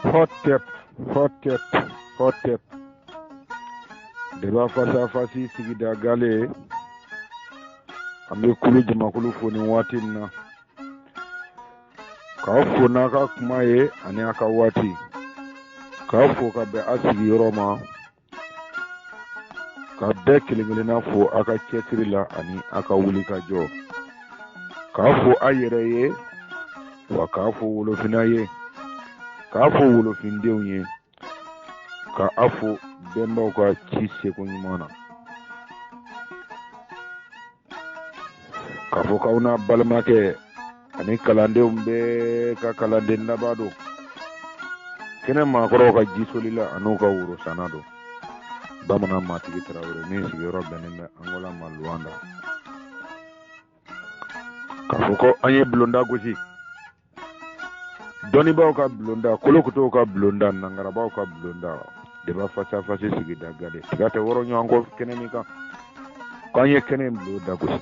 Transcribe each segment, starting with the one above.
Hot tip, hot tip, hot tip. Deba fasa fasi sigida gale. Ambe kulu jamakulu foni wati na. Ka fona ka kuma ye ani aka wati. Ka fo ka be asigi yoroma. Ka be kilingelina fo aka chetiri la ani aka wuli ka jo. Ka fo ayere ye wa ka fo wolofina ye. Ka fo wolofindenw ye. Ka afo bemba ka ci seko nyimana. Ka fo kauna balmake ani kalandenw be ka kalanden labado. Kene makoro ka jisolila anu ka wuro sanado. Bamana matigi Traoré ni sigiro benime Angola ma Luanda. Ka fo ko anye blonda gosi. Doni ba ka blonda, kolokuto ka blonda, nangara ba ka blonda. Deba fasa fasa sigida gade. Tigate woro nyango kene mika. Kanye kene blonda gosi.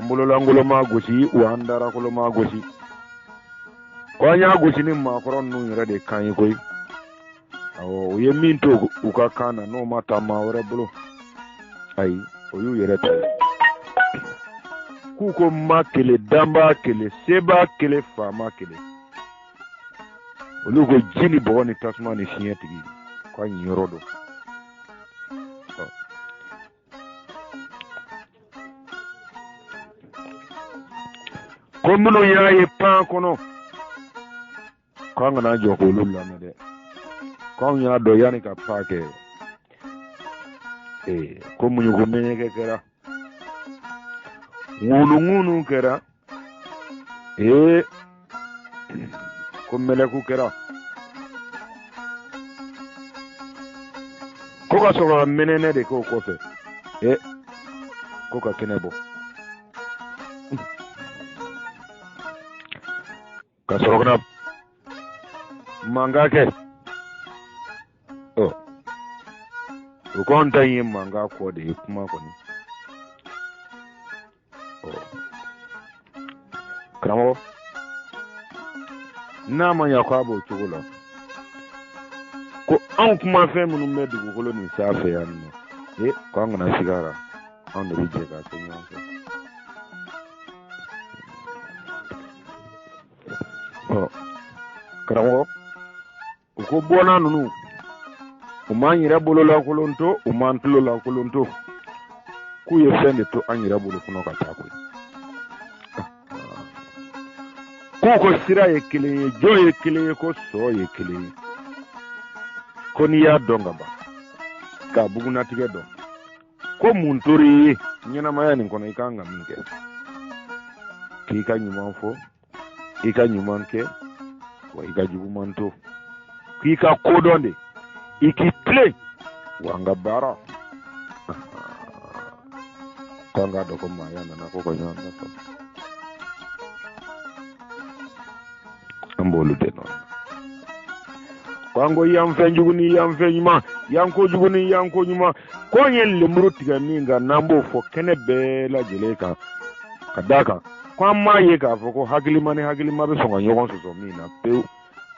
Ambulo langulo ma gosi, uandara kulo ma gosi. Kwanya gosi ni makoro nu yere de kanye koi. Awo ye minto uka kana no mata ma wore bulo. Ai, oyu yere to. Kuko makele, damba kele, seba kele, fama kele. Olugo jini boni tasma ni shinyetigi. Kwa nyorodo. Komuno ya ye pan kono. Kwa ngana joko lula mede. Kwa ngana do yani ka pake. Komunyo kumenye kera. Ngunu kera. Kumele ku kera. Koka soka menene de ko kofe. Koka kenebo. Ka soka manga ke. Ukonta yi manga ko de kuma ko ni. Kramo nama ya kwa bo chugula ko an kuma fe mun me dugu kolo ni safe ya no ko ngana sigara on de bije ka tenya kramo ko bona nunu o manyira bolo la kolonto o mantulo la kolonto ku ye fende to anyira bolo kuno ka tako ko sira ye kele jo ye kele ko so ye kele ko ni ya donga ba ka buguna tige do ko muntori nyina maya ni kono ikanga minge kika nyuma fo ika nyuma nke wa ika jubu manto kika kodonde iki play wanga bara kanga do ko maya na ko ko nyanda so ambolu de non kwango yamfe njuguni yamfe nyuma yanko juguni yanko nyuma ko nyen lemru tiga ninga nambo fo kene be la jeleka kadaka kwa ma ye ka fo ko hagili ma be songa nyogon so mina pe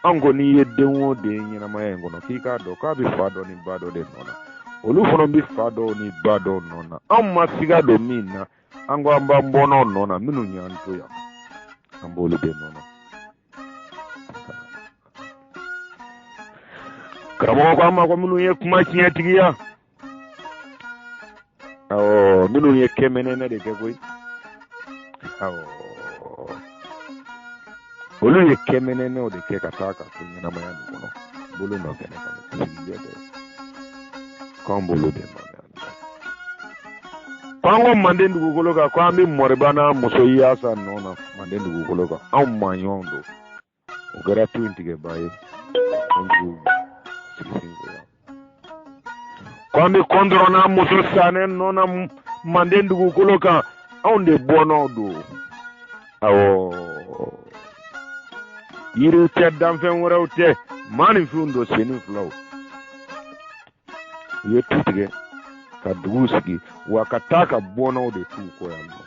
ango ni yedenwo de nyina ma yengo no kika do ka bi fado ni bado de nona olu fono bi fado ni bado nona amma siga do mina ango amba mbono nona minu nyanto ya ambolu de nona Kramo kwa ma kwa minu ye kuma chinya tigiya. Minu ye kemenene de kekoi. Olu ye kemenene o de kekataka kunye na mayani kono. Bulu no kene kono. Sigiye de. Kwa mbulu de no. Kwa ngo mande ndugu koloka kwa mi moribana muso yasa nona mande ndugu koloka. Au manyondo. Ugara tu intige baye. Onju. Kwame kondro na muso sane nona mande ndugu koloka onde bono do yiru te damfen worawte mani fundo seni flow yetutige ka duguski wakataka bono de tu ko yallo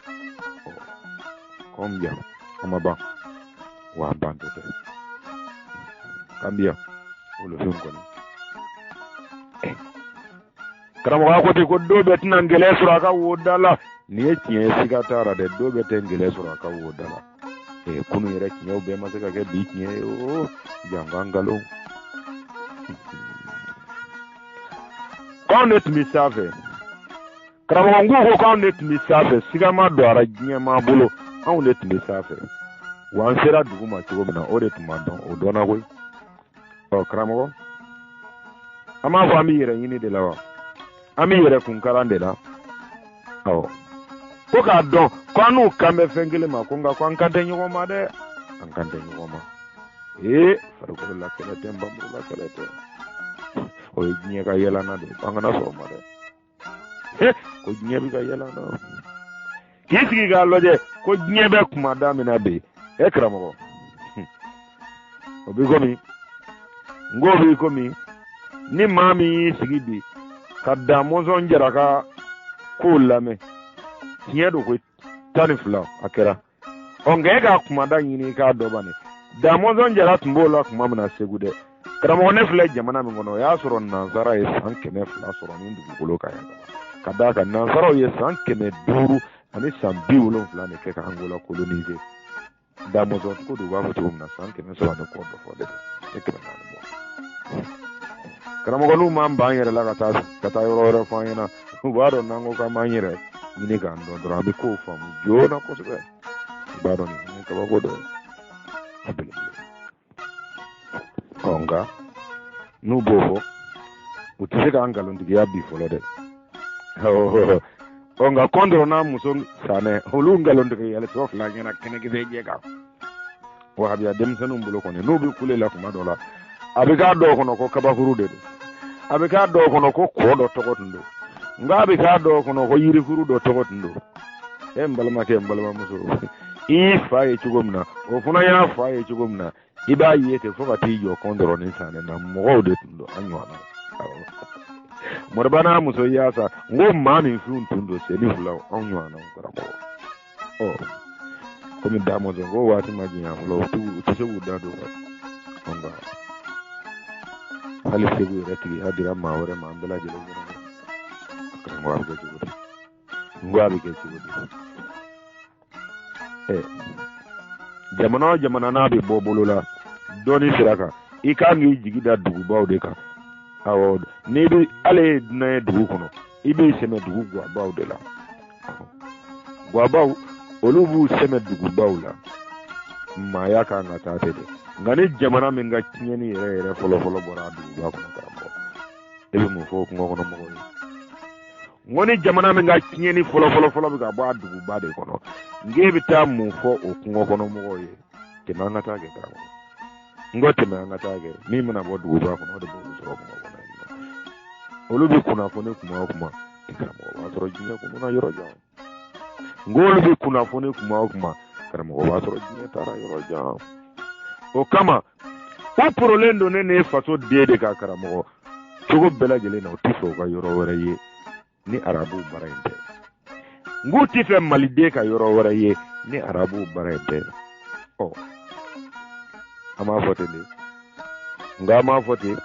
kombia amaba wa banto te kambia wolo fem ko ni karamo ko te ko do bet nan gele sura ka wodala ni e tiye siga tara de do bet en gele sura ka wodala kunu yere kiyo be ma ka ke bi tiye o jangangalo kon net mi save karamo ngu ko kon net mi save siga ma do ara ginye ma bolo on net mi save wan sera duguma tigo mina o de tuma don o dona koy o karamo ama fa mi yere yini de lawa ami yere kun karande la o ko ka don ko anu kambe fengele ma ko nga ko an kante nyugo ma de an kante nyugo ma farko la kala temba la kala temba o ginye ka yela na de angana so ma de ko ginye bi ka yela na kisi ga loje ko ginye be kuma da mi na be ekramo obi gomi ngobi komi ni mami sigidi kada mozo njara ka kulame tiyedo ko tani fula akera onge ga kuma da yini ka do bane da mozo njara tumbola kuma mna segude kramo ne fula jamana mi ngono ya soro na zara e sanke ne fula soro ni ndu golo ka ya kada ka na zara ye sanke ne duru ani sambi ulo fula ne ke ka angola colonize da mozo ko do ba foto mna sanke ne so ne ko do fo de e ke na mo kramo ko lu mam ba yere la kata yoro fa yana baro nango ka manyere ni ga ndo dra bi ko fa mu jona ko se baro ni ka ba ko do abele onga nu bofo utise ka angalo ndigi ya bi folo de onga kondro na muso sane holu ngalo ndigi ya le sof la nyana kene gi beje ka wa biya dem sanu mbulo ko ne no bi kule la kuma dola abika do kono ko kaba hurude do abika do kono ko do togotundo ngabe ka do kono ko yiri huru do togotundo embalma muso i faye chugomna o funa ya faye chugomna iba yete fo bati yo kondro ni sane na mo de tundo anywana morbana muso yasa ngo mami fu tundo se ni fulaw anywana karamo komi damo ngo wati magiya fulaw tu se wuda do onga hali segu reti adira ma wore ma ambela jelo ngwa ke chugudi jamana na be bobolola doni siraka ikangi jigida dugu bawde ka awo ne bi ale na dugu kono ibe seme dugu gwa bawde la gwa baw olubu seme dugu bawla ma yaka ngata tede ngani jamana min ga tinyeni yere folo bora dugu ba kono karambo ebe mo fo ko ngono mo ngoni jamana min ga tinyeni folo bi ga ba dugu ba de kono ngebe ta mo fo o ko ngono mo ye te mangata ge karambo ngote mangata ge mi muna bo dugu ba kono de bo so ko ngono olubi kuna fo ne kuma karambo ba so jinya ko na yoro ja ngolu bi kuna fo ne kuma karambo ba so jinya tara yoro ja o kama o prolendo ne faso dede ka karamo tugo bela jele na tifo ka yoro wara ye ni arabu barainde nguti fe malide ka yoro wara ye ni arabu barainde ama fote de ngama fote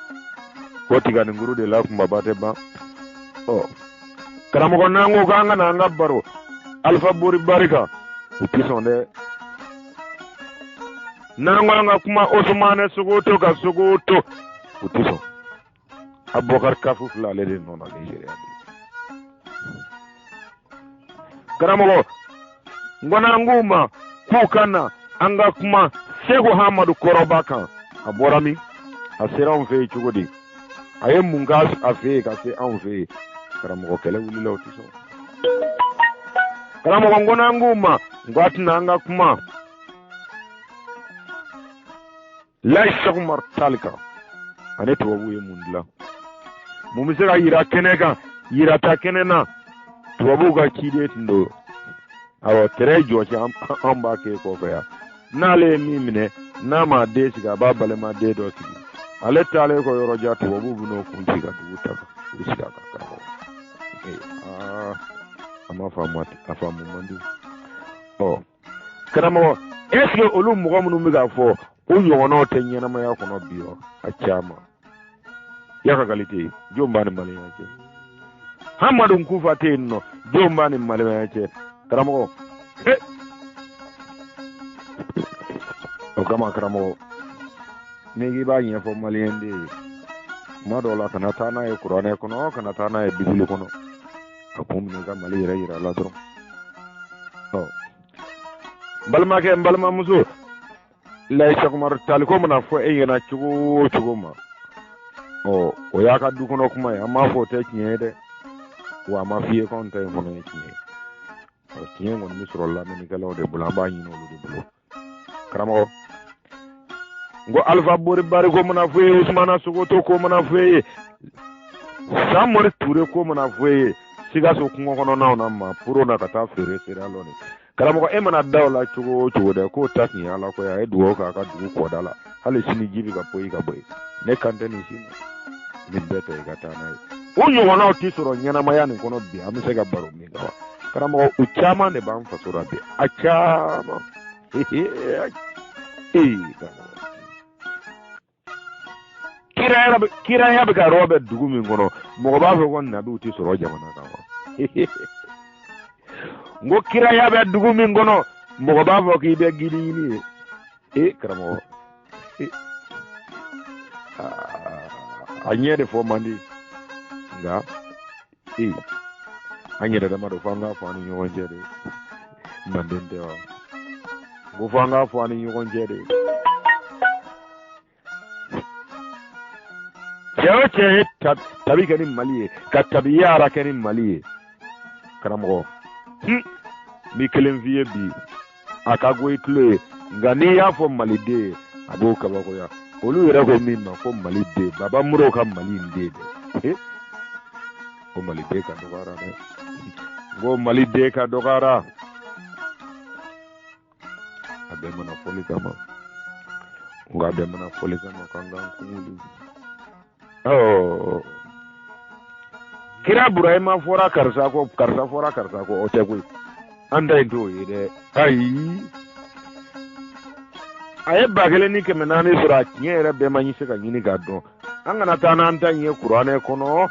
ko tiga nguru de la kumba bate ba karamo ko nango ka nga na ngabaro alfa buri barika utisonde nangwanga kuma Osmane Sogoto ka Sogoto utuso Abubakar Kafu fulale de nona Nigeria karamogo ngona nguma kukana anga kuma Sego Hamadu Korobaka aborami asera on fe chugodi aye mungas afe ka se on fe karamogo kele wulila utuso karamogo ngona nguma ngwatina anga kuma laisha kumar talika ane tuwabu ye mundla mumisira yira keneka yira ta kenena tuwabu ga kide tindo awa tere jochi amba ke kofaya nale mimine na ma de siga babale ma de do sigi ale tale ko yoro ja tuwabu buno kunti ga duta usiga ka ama famati afamu mandi karamo est-ce que olu mɔgɔ minnu bɛ k'a fɔ o ɲɔgɔnnaw tɛ ɲɛnamaya kɔnɔ bi wa a caman ya ka qualité jɔn b'a ni maliyɛnya cɛ Hamadu Nkufa tɛ yen nɔ jɔn b'a ni maliyɛnya cɛ karamɔgɔ o kama karamɔgɔ n'i k'i b'a ɲɛfɔ maliyɛn de ye tuma dɔw la kana taa n'a ye kuranɛ kɔnɔ kana taa n'a ye bibili kɔnɔ a kun minɛ ka Mali yɛrɛ yira la dɔrɔn n balimakɛ n balimamuso Layi Sakumar taliko mana fɔ e ɲɛna cogo o cogo ma o y'a ka du kɔnɔ kuma ye an m'a fɔ o tɛ tiɲɛ ye dɛ wa a ma f'i ye k'anw ta in fana ye tiɲɛ ye tiɲɛ kɔni bɛ sɔrɔ lamɛnnikɛlaw de bolo an b'a ɲini olu de bolo karamɔgɔ n ko Alifa Bori Bari ko mana fɔ ye Usumana Sogoto ko mana fɔ ye Samori Ture ko mana fɔ ye Sikaso kungo kɔnɔnaw na ma puro na ka taa feere seriya lɔ karamɔgɔ e mana da o la cogo o cogo dɛ k'o ta tiɲɛ ala ko a ye dugawu k'a ka dugu kɔda la hali sini ji bɛ ka bɔ i ka bɔ ne kan tɛ nin si ma nin bɛɛ tɛ i ka taa n'a ye o ɲɔgɔnnaw tɛ sɔrɔ ɲɛnamaya nin kɔnɔ bi an bɛ se ka baro min kan karamɔgɔ u caman de b'an faso la bi a caman kiraya bɛ ka yɔrɔ bɛ dugu min kɔnɔ mɔgɔ b'a fɔ ko nabiw tɛ sɔrɔ jamana kan wa n ko kiraya bɛ dugu min kɔnɔ mɔgɔ b'a fɔ k'i bɛ gidi ɲini ye karamɔgɔ a ɲɛ de fɔ man di nka an yɛrɛ dama don fo an k'a fɔ an ni ɲɔgɔn cɛ de manden tɛ wa ko fo an k'a fɔ an ni ɲɔgɔn cɛ de cɛ o cɛ ye tabi kɛ ni Mali ye ka tabiya kɛ ni Mali ye karamɔgɔ mi kelen f'i ye bi a ka go i tulo ye nka n'i y'a fɔ Maliden ye a b'o kabakoya olu yɛrɛ ko min ma ko Maliden Baba Moro ka Mali den dɛ ko Maliden ka dɔgɔyara dɛ ko Maliden ka dɔgɔyara a bɛɛ mana fɔli kama nka a bɛɛ mana fɔli kama k'an k'an kunkolo Kira Burahima fɔra karisa fɔra karisa ko o tɛ koyi an da in t'o ye dɛ ayi a ye 1400 sɔrɔ a tiɲɛ yɛrɛ bɛɛ ma se ka ɲini k'a dɔn an kana taa n'an ta in ye kuranɛ kɔnɔ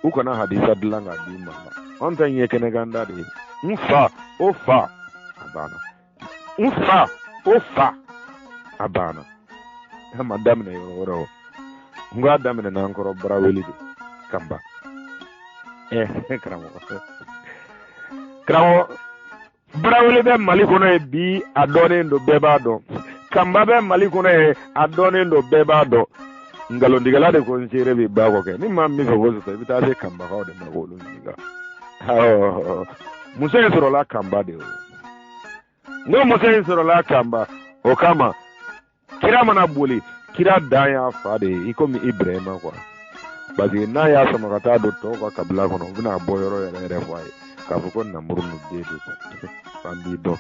u kana hadisa dilan k'a di ma an ta in ye kɛnɛkanda de ye n fa o fa a banna n fa o fa a banna a ma daminɛ yɔrɔ wɛrɛ o n k'a daminɛ n'an kɔrɔ Baraweli de Kamba karamɔgɔ Baraweli bɛ Mali kɔnɔ ye bi a dɔnnen don bɛɛ b'a dɔn Kamba bɛ Mali kɔnɔ ye a dɔnnen don bɛɛ b'a dɔn nkalontigɛla de ko n seere bɛ ba kɔ kɛ ni maa min fɛ ko sisan i bɛ taa se Kambakaw de ma k'olu ɲininka muso in sɔrɔla Kamba de o n ko muso in sɔrɔla Kamba o kama kira mana boli kira dan y'a fa de ye i komi Ibrahima quoi parce que n'a y'a sama ka taa don tɔw ka kabila kɔnɔ u bɛna bɔ yɔrɔ yɛrɛ fɔ a ye k'a fɔ ko namuru nu den don an b'i dɔn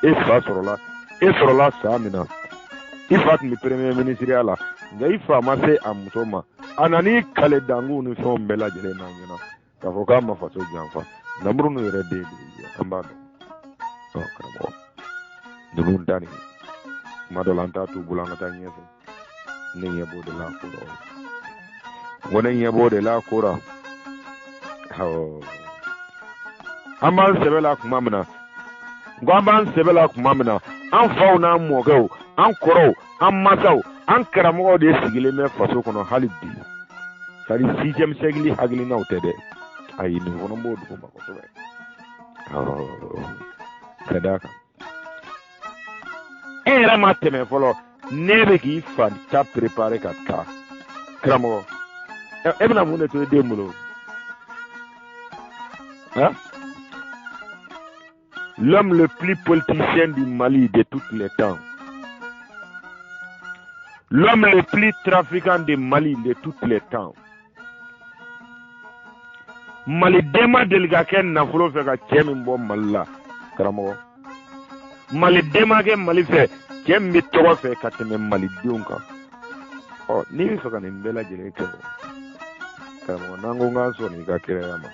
e sɔrɔla san min na i fa tun bɛ premier ministre la nka i fa ma se a muso ma a nan'i kale danguw ni fɛnw bɛɛ lajɛlen na ɲɛna k'a fɔ k'a ma faso janfa namuru nu yɛrɛ den de an b'a dɔn karamɔgɔ ninnu ta nin tuma dɔ la an t'a t'u bolo an ka taa ɲɛfɛ ne ɲɛ b'o de la kora n ko ne ɲɛ b'o de la kora an b'an sɛbɛ la tuma min na n ko an b'an sɛbɛ la tuma min na an faw n'an mɔkɛw an kɔrɔw an masaw an karamɔgɔw de sigilen bɛ faso kɔnɔ hali bi c'est à dire 6e siècle hakilinaw tɛ dɛ ayi nin fana b'o dugu ma kosɛbɛ ka d'a kan e yɛrɛ ma tɛmɛ fɔlɔ ne bɛ k'i fa ta préparer ka taa karamɔgɔ e bɛna mun de to i den bolo l'homme le plus politicien du Mali de tous les temps, l'homme le plus trafiquant du Mali de tous les temps. Mali dema delga kɛ nafolo fɛ ka cɛ min bɔ Mali la karamɔgɔ Mali dema kɛ Mali fɛ cɛ min bɛ tɔgɔ fɛ ka tɛmɛ malidenw kan n'i bɛ fɛ ka nin bɛɛ lajɛlen kɛ karamɔgɔ n'an ko k'an sɔn i ka kiraya ma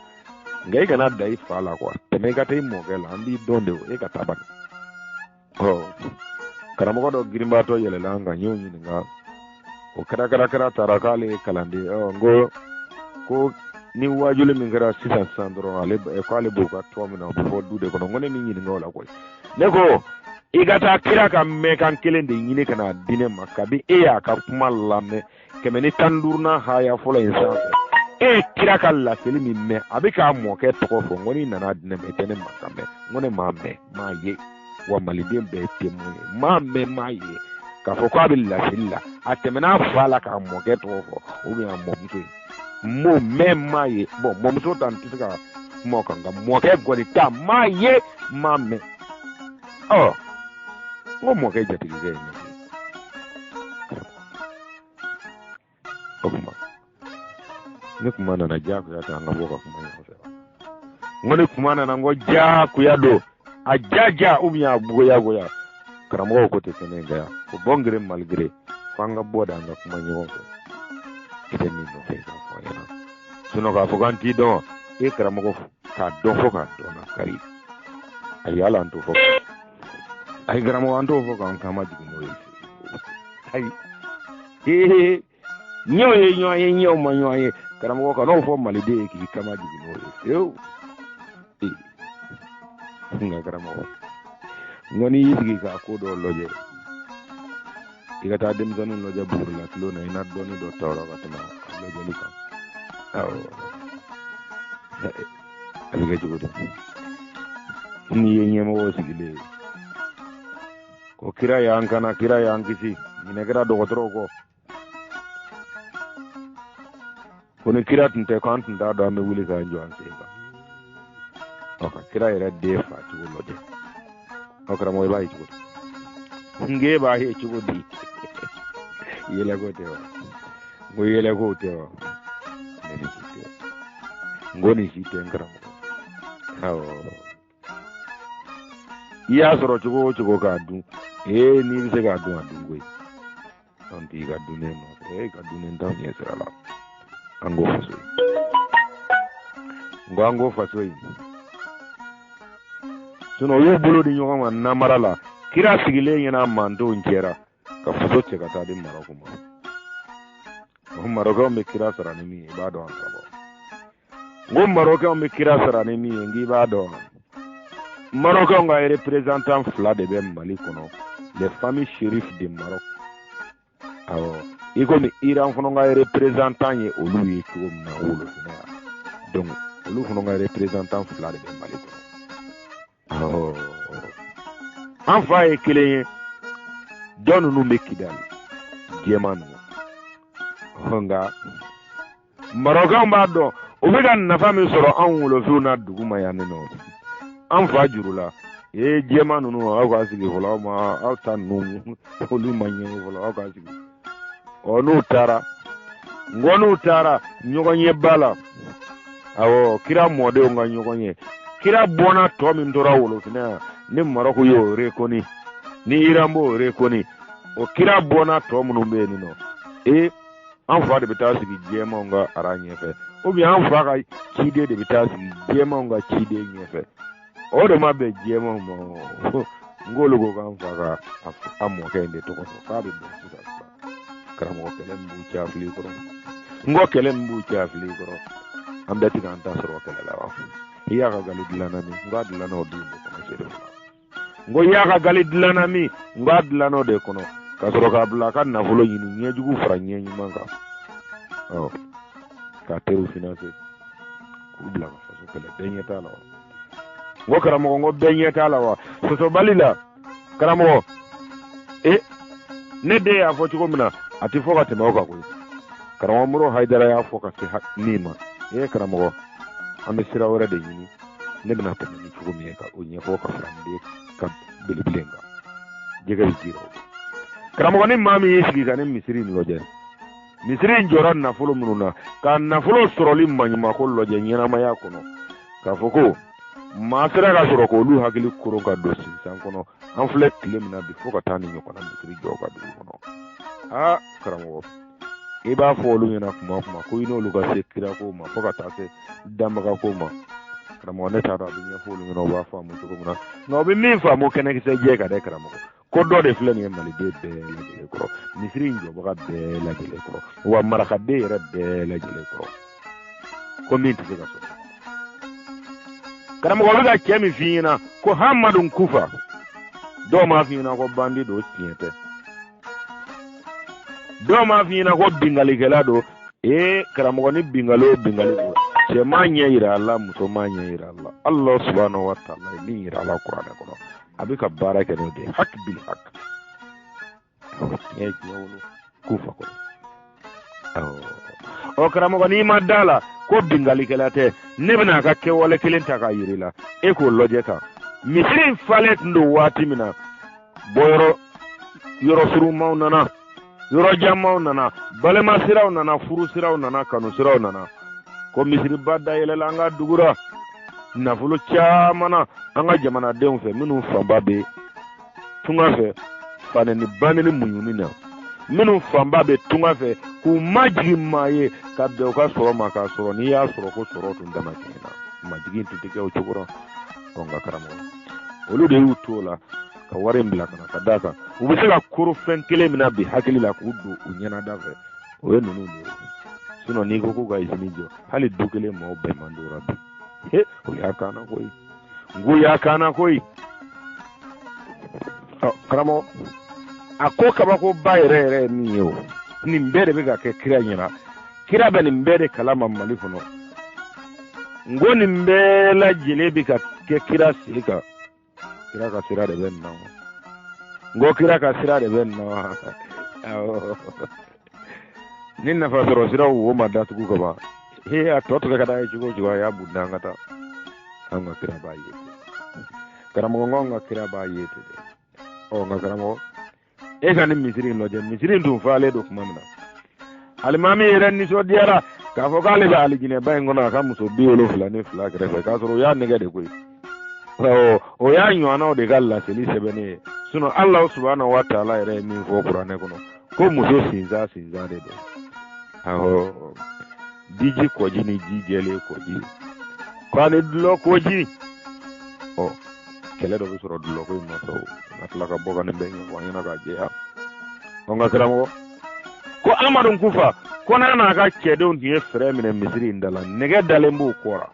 nka i kana da i fa la quoi tɛmɛ i ka taa i mɔkɛ la an b'i dɔn de e ka taa bani karamɔgɔ dɔ girinba tɔ yɛlɛla an kan y'o ɲininka o kɛra tarakale kalande ngo ko ni wajuli min kɛra sisan dɔrɔn ale ko ale b'o ka tɔ min na o bɛ fɔ du de kɔnɔ ngo ne min ɲininka o la koyi ne ko i ka taa kira ka mɛnkan kelen de ɲini ka na di ne ma kabi e y'a ka kuma lamɛn 115 haya fɔlɔ in sanfɛ e kira ka laseli min mɛn a bɛ k'a mɔkɛ tɔgɔ fɔ ngo ni nana di ne ma i tɛ ne ma ka mɛn ngo ne m'a mɛn m'a ye wa maliden bɛɛ ye témoin ye m'a mɛn m'a ye k'a fɔ ko a bɛ laseli la a tɛmɛna fa la k'a mɔkɛ tɔgɔ fɔ ou bien a mɔmuso ye m'o mɛn m'a ye bon mɔmuso ta n tɛ se ka kuma o kan nka mɔkɛ kɔni ta m'a ye m'a mɛn ɔ n ko mɔkɛ jatigikɛ ye ne o kuma ne kuma nana jagoya ta an ka bɔ ka kuma ɲɔgɔn fɛ n ko ne kuma nana n ko jagoya don a jaja ou bien a goya karamɔgɔw ko tɛ sɛnɛ nka o bɔngere malgré fo an ka bɔ da an ka kuma ɲɔgɔn fɛ i tɛ min nɔfɛ i k'a fɔ a ɲɛna sinon k'a fɔ k'an t'i dɔn e karamɔgɔ k'a dɔn fo k'a dɔn na kari ayi ala an t'o fɔ ayi karamɔgɔ an t'o fɔ k'an kama jigin n'o ye ayi ɲɛw ye ɲɔgɔn ye ɲɛw ma ɲɔgɔn ye karamɔgɔ ka n'o fɔ maliden ye k'i kama jigin n'o ye fiyewu nka karamɔgɔ n ko n'i y'i sigi k'a ko dɔ lajɛ i ka taa denmisɛnninw lajɛ buguri la kilo na i na dɔɔni dɔ tɔɔrɔ ka tɛmɛ a lajɛli kan awɔ a bɛ kɛ cogo di n'i ye ɲɛmɔgɔ sigilen ye ko kira y'an kana kira y'an kisi ɲinɛ kɛra dɔgɔtɔrɔw kɔ ko ni kira tun tɛ ko an tun t'a dɔn an bɛ wuli k'an jɔ an sen kan ɔ ka kira yɛrɛ den fa cogo lajɛ ɔ karamɔgɔ i b'a ye cogo di nge b'a ye cogo di yɛlɛko tɛ wa n ko yɛlɛko tɛ wa ne ni si tɛ n ko ni si tɛ n karamɔgɔ awɔ i y'a sɔrɔ cogo o cogo k'a dun n'i bɛ se k'a dun a dun koyi an t'i ka dunnen nɔfɛ ka dunnen t'anw ɲɛ sira la an k'o faso ye n ko an k'o faso ye sinon u y'u bolo di ɲɔgɔn ma namara la kira sigilen ɲɛna mandenw jɛra ka faso cɛ ka taa di marɔku ma o marɔkɛnw bɛ kira sara ni min ye i b'a dɔn karamɔgɔ n ko marɔkɛnw bɛ kira sara ni min ye n k'i b'a dɔn marɔkɛnw ka représentant 2 de bɛ mali kɔnɔ les familles shérifs de Maroc awɔ i komi Iran fana ka représentant ye olu ye cogo min na wolofinɛ ya donc olu fana ka représentant 2 de bɛ mali kɔnɔ awɔ an fa ye kelen ye jɔn ninnu bɛ Kidali jɛman ninnu nka marɔkɛnw b'a dɔn u bɛ ka nafa min sɔrɔ anw wolofinw na dugu ma yan nɔ an fa juru la jɛman ninnu aw ka sigi fɔlɔ aw ma aw ta ninnu olu ma ɲɛ fɔlɔ aw ka sigi ɔ n'u taara n ko n'u taara ɲɔgɔn ye ba la awɔ kira mɔdenw ka ɲɔgɔn ye kira bɔnna tɔ min tora wolofinɛ yan ni marɔku y'o rekoni ni Iran b'o rekoni o kira bɔnna tɔ minnu bɛ yen nɔ an fa de bɛ taa sigi jɛmanw ka ara ɲɛfɛ ou bien an fa ka ciden de bɛ taa sigi jɛmanw ka ciden ɲɛfɛ o de ma bɛn jɛmanw ma n k'olu ko k'an fa ka a mɔkɛ in de tɔgɔ fɔ k'a bɛ bɛn sisan karamɔgɔ kɛlɛ min b'u cɛ a fili kɔrɔ n ko kɛlɛ min b'u cɛ a fili kɔrɔ an bɛɛ tɛ k'an ta sɔrɔ kɛlɛ la wa i y'a ka gali dilanna min n k'a dilanna o dun de kɔnɔ seere fila n ko i y'a ka gali dilanna min n k'a dilanna o de kɔnɔ ka sɔrɔ k'a bila a ka nafolo ɲini ɲɛjugu fara ɲɛ ɲuman kan ɔ k'a teriw financer k'u bila ka faso kɛlɛ bɛɛ ɲɛ t'a la wa n ko karamɔgɔ n ko bɛɛ ɲɛ t'a la wa sɔsɔbali la karamɔgɔ ne den y'a fɔ cogo min na a tɛ fɔ ka tɛmɛ o kan koyi karamɔgɔ Moro Hayidara y'a fɔ ka se min ma karamɔgɔ an bɛ sira wɛrɛ de ɲini ne bɛna tɛmɛ ni cogo min ye ka o ɲɛfɔ ka fara n ka belebele kan jɛgɛ bɛ jira o karamɔgɔ ni maa min y'i sigi ka ne misiri in lajɛ misiri in jɔra nafolo minnu na ka nafolo sɔrɔli maɲumako lajɛ ɲɛnamaya kɔnɔ k'a fɔ ko maa sera ka sɔrɔ k'olu hakili koron ka don sinsan kɔnɔ an filɛ tile min na bi fo ka taa ni ɲɔgɔnna misiri jɔ ka dugu kɔnɔ karamɔgɔ i b'a fɔ olu ɲɛna kuma o kuma ko i n'olu ka se kira ko ma fo ka taa se danbaga ko ma karamɔgɔ ne t'a dɔn a bɛ ɲɛfɔ olu ɲɛna u b'a faamu cogo min na nka u bɛ min faamu kɛnɛkisɛ jɛ ka dɛ karamɔgɔ ko do de filani e mali de la jele ko misri njo baga de la jele ko wa maraka de yere de la jele ko min tiga so karam ko ga kemi fina ko hamadun kufa do ma fina ko bandi do tiete do ma fina ko bingali gela do karam ko ni bingali ko ce ma nyira Allah muso ma nyira Allah subhanahu wa ta'ala ni nyira Allah Qur'an ko abika baraka ne de hak bil hak ye yawlu kufa ko o karam ko ni madala ko bingali kelate nebna ka ke wala kelenta ka yirila e ko loje ka misrin falet ndo wati mina boro yoro suru maunana yoro jamma nana balema siraw nana furu siraw nana kanu siraw nana ko misri badda yele anga dugura nafulu chamana anga jamana den fe minu famba be tunga fe faneni baneni munyuni na minu famba be tunga fe ku majigi maye ka be ka soro maka soro ni ya soro ko soro tun dama kina majigi tutike o chukura onga karamo olu de utola ka ware mbila kana kadaka ubisega kuru fenkele mina bi hakili la kudu unyana dave oye nunu ni sino ni ko ga isinijo hali dukele mo be mandura bi o ya kana koyi ngu ya kana koyi karamo akoka bako bayre mi yo ni mbere be ga ke kira nyina kira be ni mbere kalama malifuno ngo ni mbela jilebi ka ke kira silika kira ka sira de ben na ngo kira ka sira de ben na ninna fa soro sira wo ma da tugu ba a to ka da jugo ya budda ngata anga kira ba yi karamo ngonga kira ba yi te o nga karamo e kan misiri no je misiri dum faale do kuma mina almami ren ni so diara ka fo kale ba aligine bay ngona ka muso biolo fulani fula krefe ka soro ya nega de koy o ya nyona o de galla seli sebene suno Allah subhanahu wa ta'ala ere min fo qur'ane kono ko muso sinza de do aho diji koji ni jigele koji kwani dulo koji o kele do soro dulo ko no so atla ka boga ne benyo wanyana ka jeya onga kramo ko amadun kufa ko nana ka kedo ndiye frère mine misiri ndala nege dalembu kora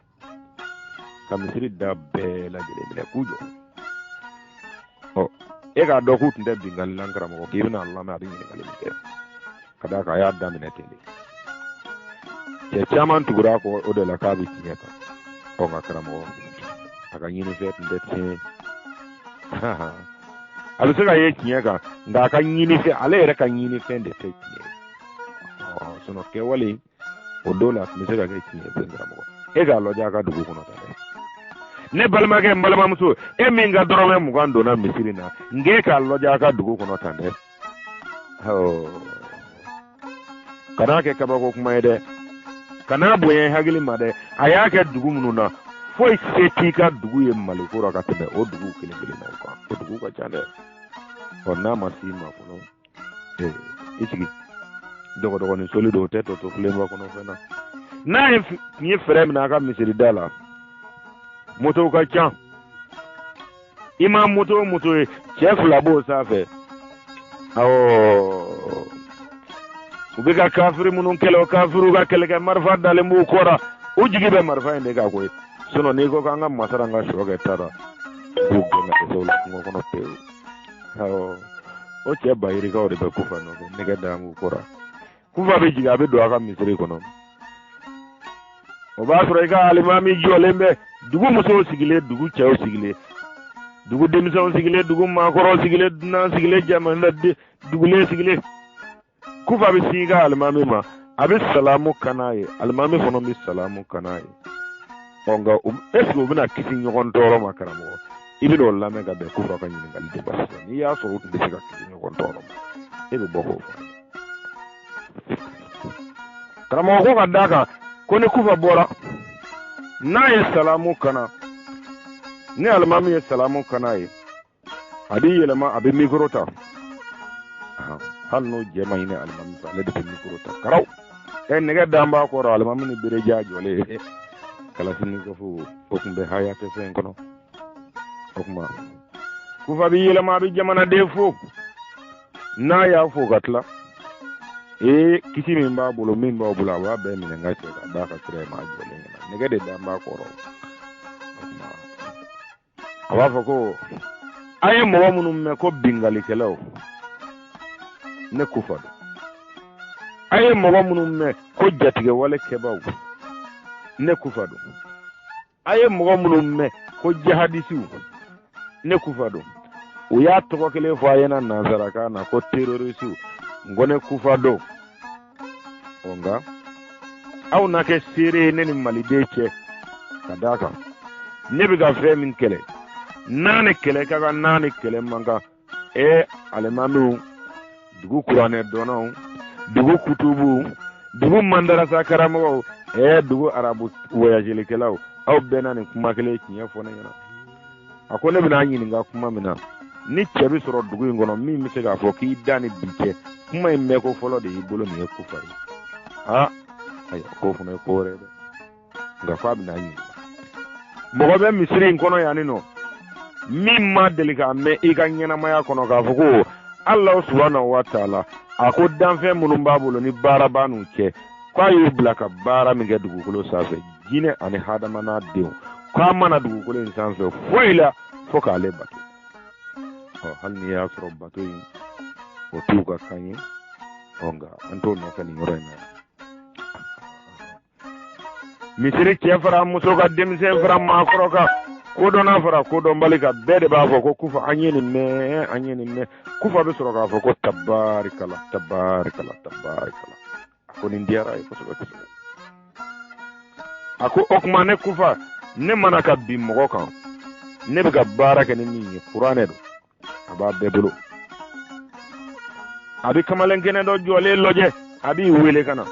ka misiri da bela jele mine kujo o e ga do hut nde bingal lankara mo ko ibna Allah ma adin ni kalimi kada ka ya da mine tele ye chaman tugura ko o de la kabi tinyata onga kramo aka yini fet ndetse alisega ye kinyaka nga ka nyini fe ale ere ka nyini fe de te sono ke wali o dola misega ke kinye bengra mo e ga loja ka dugu kono ta ne balma ke balma muso e minga dorome mu gando na misirina nge ka loja ka dugu kono ta ne kana ke kaba ko kuma ede kana boye hagili made aya ke dugu mununa foi seti ka dugu ye malikura ka tebe o dugu kile na ko o dugu ka chande ona masima kono isigi dogo ni solido teto to flemba kono fena na ni frem na ka misiri dala moto ka cha imam moto chef labo safe awo ubika kafiri munun kelo kafiru ga kele ka marfa dale mu kora ujigi be marfa inde ga koy sono ni ko kanga masara nga shoga tara bugo na to la ngo kono pe awo o che bayiri ga ore be kufa no ne ga da mu kora kufa be jiga be do aka misiri kono o ba soro ga alimami jolembe dugu muso sigile dugu chao sigile dugu demison sigile dugu makoro sigile na sigile jamana dugu le sigile kufa be siga alimami ma abi salamu kanaye alimami fono mi salamu kanaye onga esko bina kisi nyogon toro makaramo ibi do la mega be kufa ka nyini ngal de basta ni ya so de siga kisi nyogon toro ebe boko karamo ko kadaka ko ne kufa bora na ye salamu kana ne alimami ye salamu kanaye abi yelema abi mikrota hanno jema ine alimami fa le de mikrota karaw en nega damba ko ro alimami ni bire jaajole kala sini ko fu okumbe hayate sen kono okuma kufa bi yelema bi jamana defo na ya fo gatla kisi min ba bolo min ba bula wa be min nga ce da ka kire ma jole ne ga de da ba ko ro awa fo ko aye mo munum me ko bingali kelaw ne kufa do aye mo munum me ko jatige wala kebaw ne kufa do aye mo munum me ko jihadisiu ne kufa do o ya to kele fo ayena nazara kana ko terroristu ngone kufa do onga aw na ke sire ne ni malide che kadaka ne bi ga fe min kele nane kele kaga nane kele manga alemamu dugu kurane dono dugu kutubu dugu mandara sakaramo dugu arabu voyage le kelaw aw benane kuma kele kinya fona yana akone bina nyini nga kuma mina ni chebi soro dugu ngono mi mi se ga fo ki dani biche kuma imme ko folo de ibolo ni ku fari ayo ko funa ko rebe nga fa bina nyini mo be misiri ngono yani no mimma delika me iganyana maya kono ka fuko Allah subhanahu wa ta'ala ako danfe munum babulo ni bara banu che kwa yubla ka bara mi ga dugukulo safe jine ani hadama na dew kwa mana dugukulo insanse foila foka le batu hal ni ya soro batu yi o tuka kanyi onga anto no kan yoro na misiri ke fara muso ka demse fara ma foroka ko dona fara ko don balika bede ba fo ko kufa anyeni me kufa be soro ka fo ko tabarikala ko ni ndiara ko so ko ako okmane kufa ne manaka bi mo kan ne be ga baraka ne ni qur'ane do aba bebelo abi kamalen kene do jole loje abi wele kana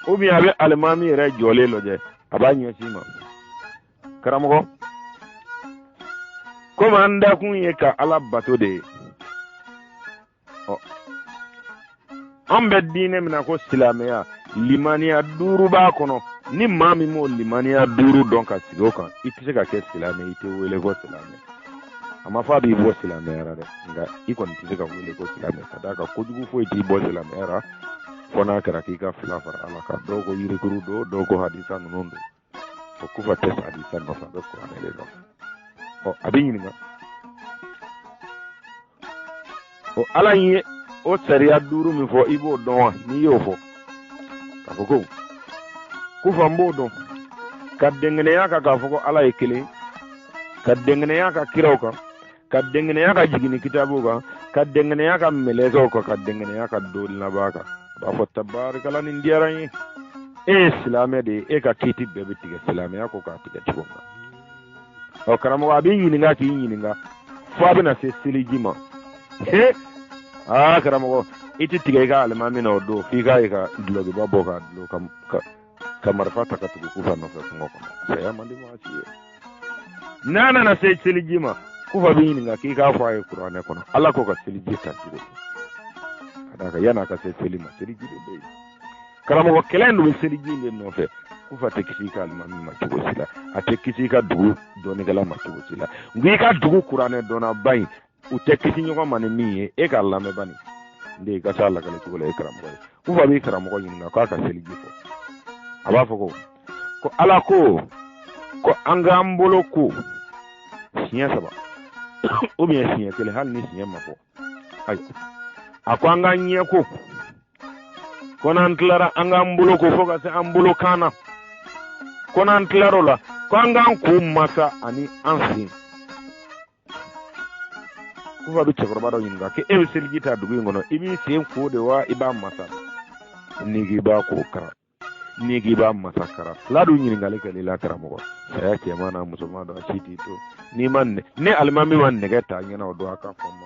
ubi abi almami re jole loje aba nyesima karamogo koma anda kun ye ka ala bato de ambe dine mina ko silameya limaniya duru ba kono ni mami mo limaniya duru don ka sigo kan itise ka ke silame ite wele ko silame ama fa bi bo silame ara de nga ikon itise ka wele ko silame sadaka ko jugu fo iti bo silame ara fona kara ki ka filafar ala ka dogo yiri kuru do hadisa nunondo o kufa tes hadisa no fa do qur'an le no abin ni ala yi o sariya duru mi fo ibo don ni yo fo ka foko kufa mbodo ka dengene ya ka foko ala ikile ka dengene ya ka kiroka ka dengene ya ka jigini kitabu ka dengene ya ka melezo ka dengene ya ka dol na baka ba fo tabarakala ni ndiaran islame de ka kiti bebe tiga islame ya ko ka tiga tigonga o karamo abin yininga ki yininga fo abina se silijima karamo iti tiga ga almami no do fi ga dlogi babo ka dlo kamar fata ka tugu kufa no fa ngoko sai amandi ma ci nana na sai silijima kufa bin yininga ki ka fa ay qur'ane kono alla ko ka silijita tugu adaka yana ka sai silima silijide be karamo wakelen do silijinde no fe kufa tekisi ka almami ma tugu sila atekisi ka dugu doni gala ma tugu sila ngi ka dugu qur'ane dona bay u tekisi nyoko mane mi ka lame bani nde ka sala kale tugu le karamo kufa be karamo yinga ka silijifo aba foko ko ala ko anga mbolo ko sinya saba o mi sinya kele hal ni sinya mako ay akwanga nye ko nan klara anga mbolo ko foga se ambulo kana ko nan klaro la ko anga ko masa ani ansin ko va bi chekoro bado yinga ke e selgita dugu ngono ibi sem ko de wa iba masa nigi ba ko kara nigi ba masa kara ladu yinga le kele la kara mo saya ke mana musulman do asiti to ni man ne almami man ne gata nyana do aka fomma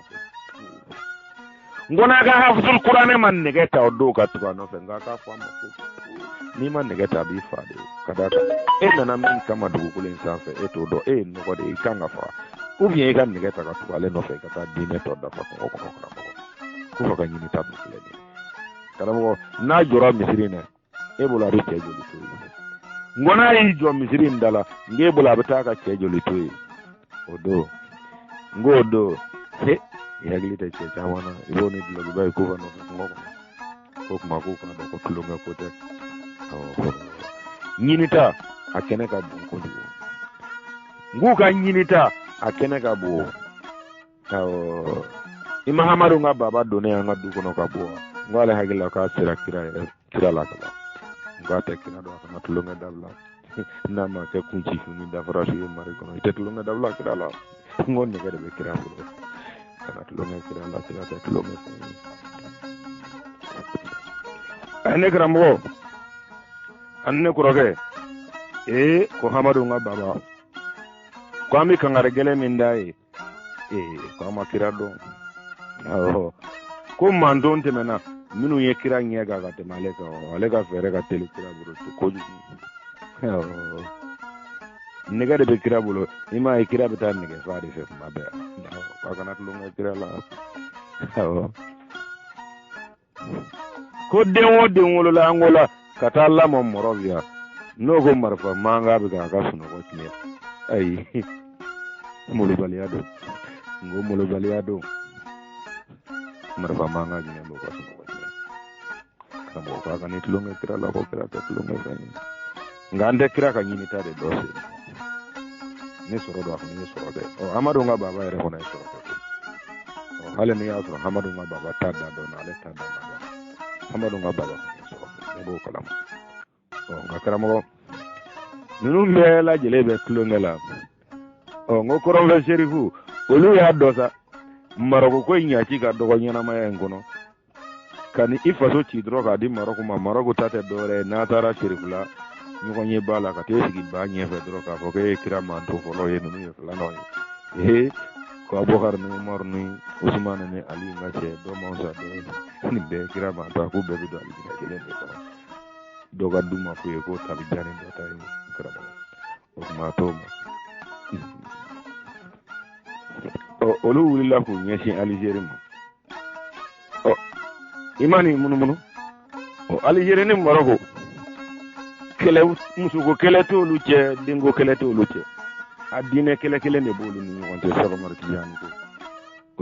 ngona ga hafzul qur'ane man ne gata do ka to no fe ngaka fomma ko ni man ne gata bi faade kadaka nana min kama dugu kulen sanfe to do no ko de kanga fa ou bien kan ne gata ka to ale no fe kata dine to da fa ko ko fa nyini tabu kule ni kala mo na jora misirina bola ri ke joli to ngona yi jo misirin dala nge bola bata ka ke joli to odo ngodo he yagli ta ce tawana ibo ni dilo ba ko ba no ko kuma ko ka do ko tulunga ko te nyinita akene ka bu ko ngu ka nyinita akene ka bu ima hamaru nga baba done nga du kono ka bu ngale hagila ka sira kira la kala ngate kina do ka tulunga dabla na ma ke kunci funi da farashi mari kono ite tulunga dabla kira la ngon ne gade be kira bu kana tulunga kira la kira ta tulunga ane krambo anne kuroge ko hamadu nga baba ko ami kangare gele min dai ko ma kira do ko mandon temena minu ye kira nyega ga te maleka alega fere ga tele kira buru ko ju nega de be kira bulo ima e kira beta nega faade fe mabe ko kana tulunga kira la ko denwo la angola katalla mo morovia nogo marfa manga be ga ka suno ko tiye ay mulu baliado marfa manga gine mo ko suno ko tiye kamo ko ga ni tulunga kira la ko kira ta tulunga fa ngande kira ka nyini tade dose ni soro do afni soro de amadu nga baba ere hona soro de hale ni asro amadu nga baba tada do na le tada ma amadu nga baba soro de bo kalam nga karamo nunu mela jelebe tulungela ngo koronga sherifu olu ya dosa maroko ko nyaati ka dogo nyana ma ngono kani ifaso ci droga di maroko tate dore na tara sherifula nyugo nye bala ka tesigi ba nye fe droga ko ke kira man to folo ye nunu ye flano ye ko abokar ni umar ni usman ni ali ngache do monsa do ni be kira man to ko be do ali gele be ko doga duma ko ye ko tabi jani do tay kira ba ma to olu wulila ku ɲɛsin Aligérie ma imani munumunu Aligérie ni Maroko kɛlɛ musogo kɛlɛ t'olu cɛ denko kɛlɛ t'olu cɛ a diinɛ kɛlɛ kelen de b'olu ni ɲɔgɔn cɛ Sɔgɔmari Tijani ko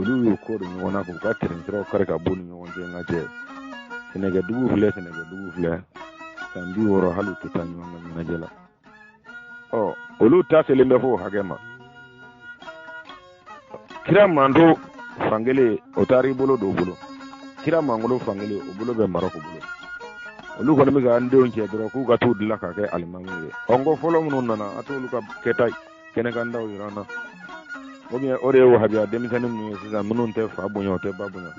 olu y'o ko de ɲɔgɔn na k'u ka terɛnsiraw kari ka b'u ni ɲɔgɔn cɛ nka cɛ Sɛnɛgɛdugu filɛ san 60 hali u tɛ taa ɲɔgɔn ka ɲɛnajɛ la olu ta selen bɛ fo hakɛ ma kira mando fangele otari bolo do bolo kira mangolo fangele o bolo be Maroko bolo olu ko mi ga ndeon ce dro ku ga to dilla ka ke almami ye ongo folo mun nana atolu ka ketay kene kan daw yirana o mi o rewo habiya demisane mu sisa munun te fa bonyo te babunyo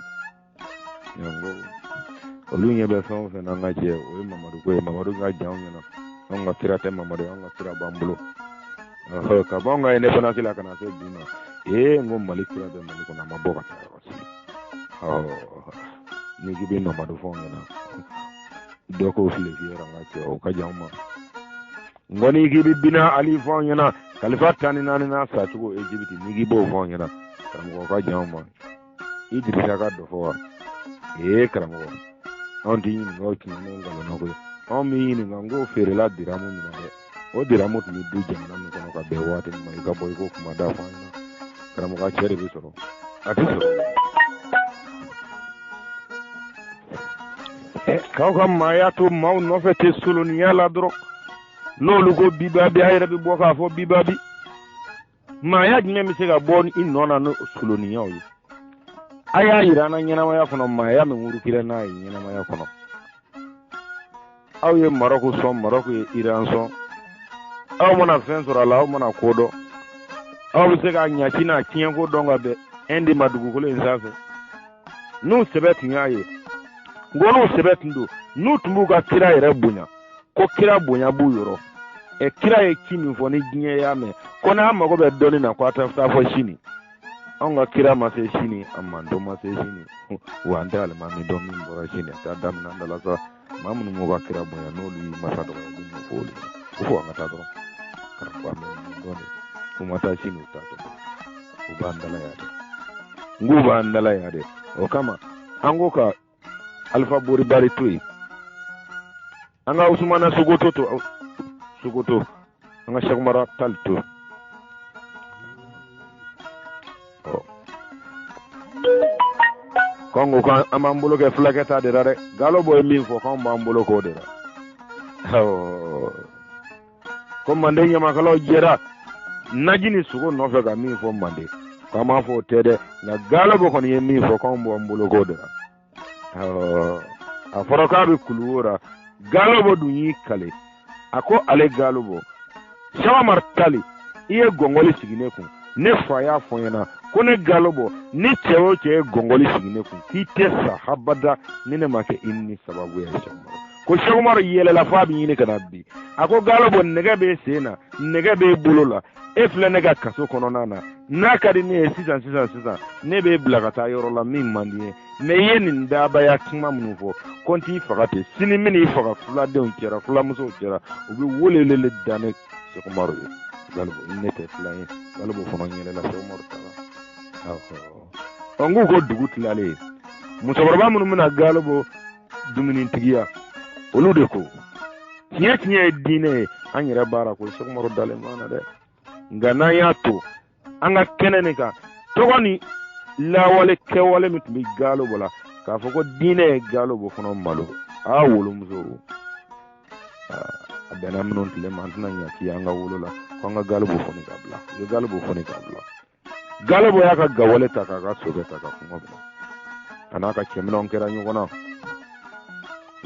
yango olu nyebe son fe na ngaje o Mamadou ga jaw nyana onga kira te Mamadou onga kira bambulo ka bonga ene fana sila kana so dina ngo malikira de maliko na maboka ni gibi Mamadou fongena doko file fiera ngate o ka jamma ngoni gibi bina ali fongena khalifa tani nani na sa tugo Egypt ni gibo fongena karamgo ka jamma idrisa ka do fo karamgo on di ngo kinno ngalo no ko on mi ni ngo fere la diramu ni mare o diramu ni du jamna no kono ka be wate mai ga boy ko kuma da fongena karamgo ka chere bi soro atiso kaw maya to maw no fete soloni yala dro lolu go biba bi hayra bi boka fo biba bi maya nyame se ga bon in nona no soloni yaw yi aya irana nyana maya kono maya me nguru kire na yi nyana maya kono aw ye Maroko ye Iran son aw mona fen sura la aw mona kodo aw se ga nyati na tien ko donga be endi madugu ko le nsafe no sebet nyaye ngono sebet ndo nutumbu ga kira yere bunya ko kira bunya bu yoro kira ye kimi fo ni ginye ya me ko na ma go be doni na kwata fa fo shini onga kira ma se shini amando ma se shini wa ndal ma mi do min bora shini ta dam na ndala sa mamun mo ga kira bunya no lu ma sa do ga dum fo li fo nga ta do kar ko am doni kuma ta shini ta to nguba ndala ya de o kama ango ka Alpha Bori Bari Tui anga Usmana Sugoto anga Shagmara Talto kongo kan amambolo ke flaketa de rare galo boy min fo kan mambolo ko de ko mande nyama kala jera najini sugo no fe ga min fo mande kama fo tede na galo bo kon yemi fo kan mambolo ko de a foroka be kulura galo bo dunyi kale ako ale galo bo shawa martali iye gongoli sigine kun ne fa ya fo yana ko ne galo bo ni chewo che gongoli sigine kun ki tesa habada ni ne make inni sababu ya shamaro ko shomaro yele la fa bi ni kana bi ako galo bo nega be sena nega be bulola e fle nega kaso kono nana nakadi ne sisan ne be blagata yoro la min mandi me yenin da baya kuma mun fo konti fagate sini mini faga fula de on kera fula muso kera ubi wolelele dane shomaro galo bo nete fly galo bo fono yele la shomaro tala ongu ko dugutlale musobarba mun muna galo bo duminin tigiya olu de ko tiye dine an yɛrɛ baara ko sɔgɔmaro dalen mana dɛ nka n'an y'a to an ka kɛnɛ nin kan tɔgɔ ni lawale kɛwale min tun bɛ galo bɔ la k'a fɔ ko diinɛ ye galo bɔ fana malo a wolomuso a bɛnna minnu tile ma an tɛna ɲaki an ka wolo la ko an ka galo bɔ fɔni k'a bila u ye galo bɔ fɔni k'a bila galo bɔ y'a ka gawale ta k'a ka sokɛ ta ka kɔngɔ bila a n'a ka cɛminɛnw kɛra ɲɔgɔn na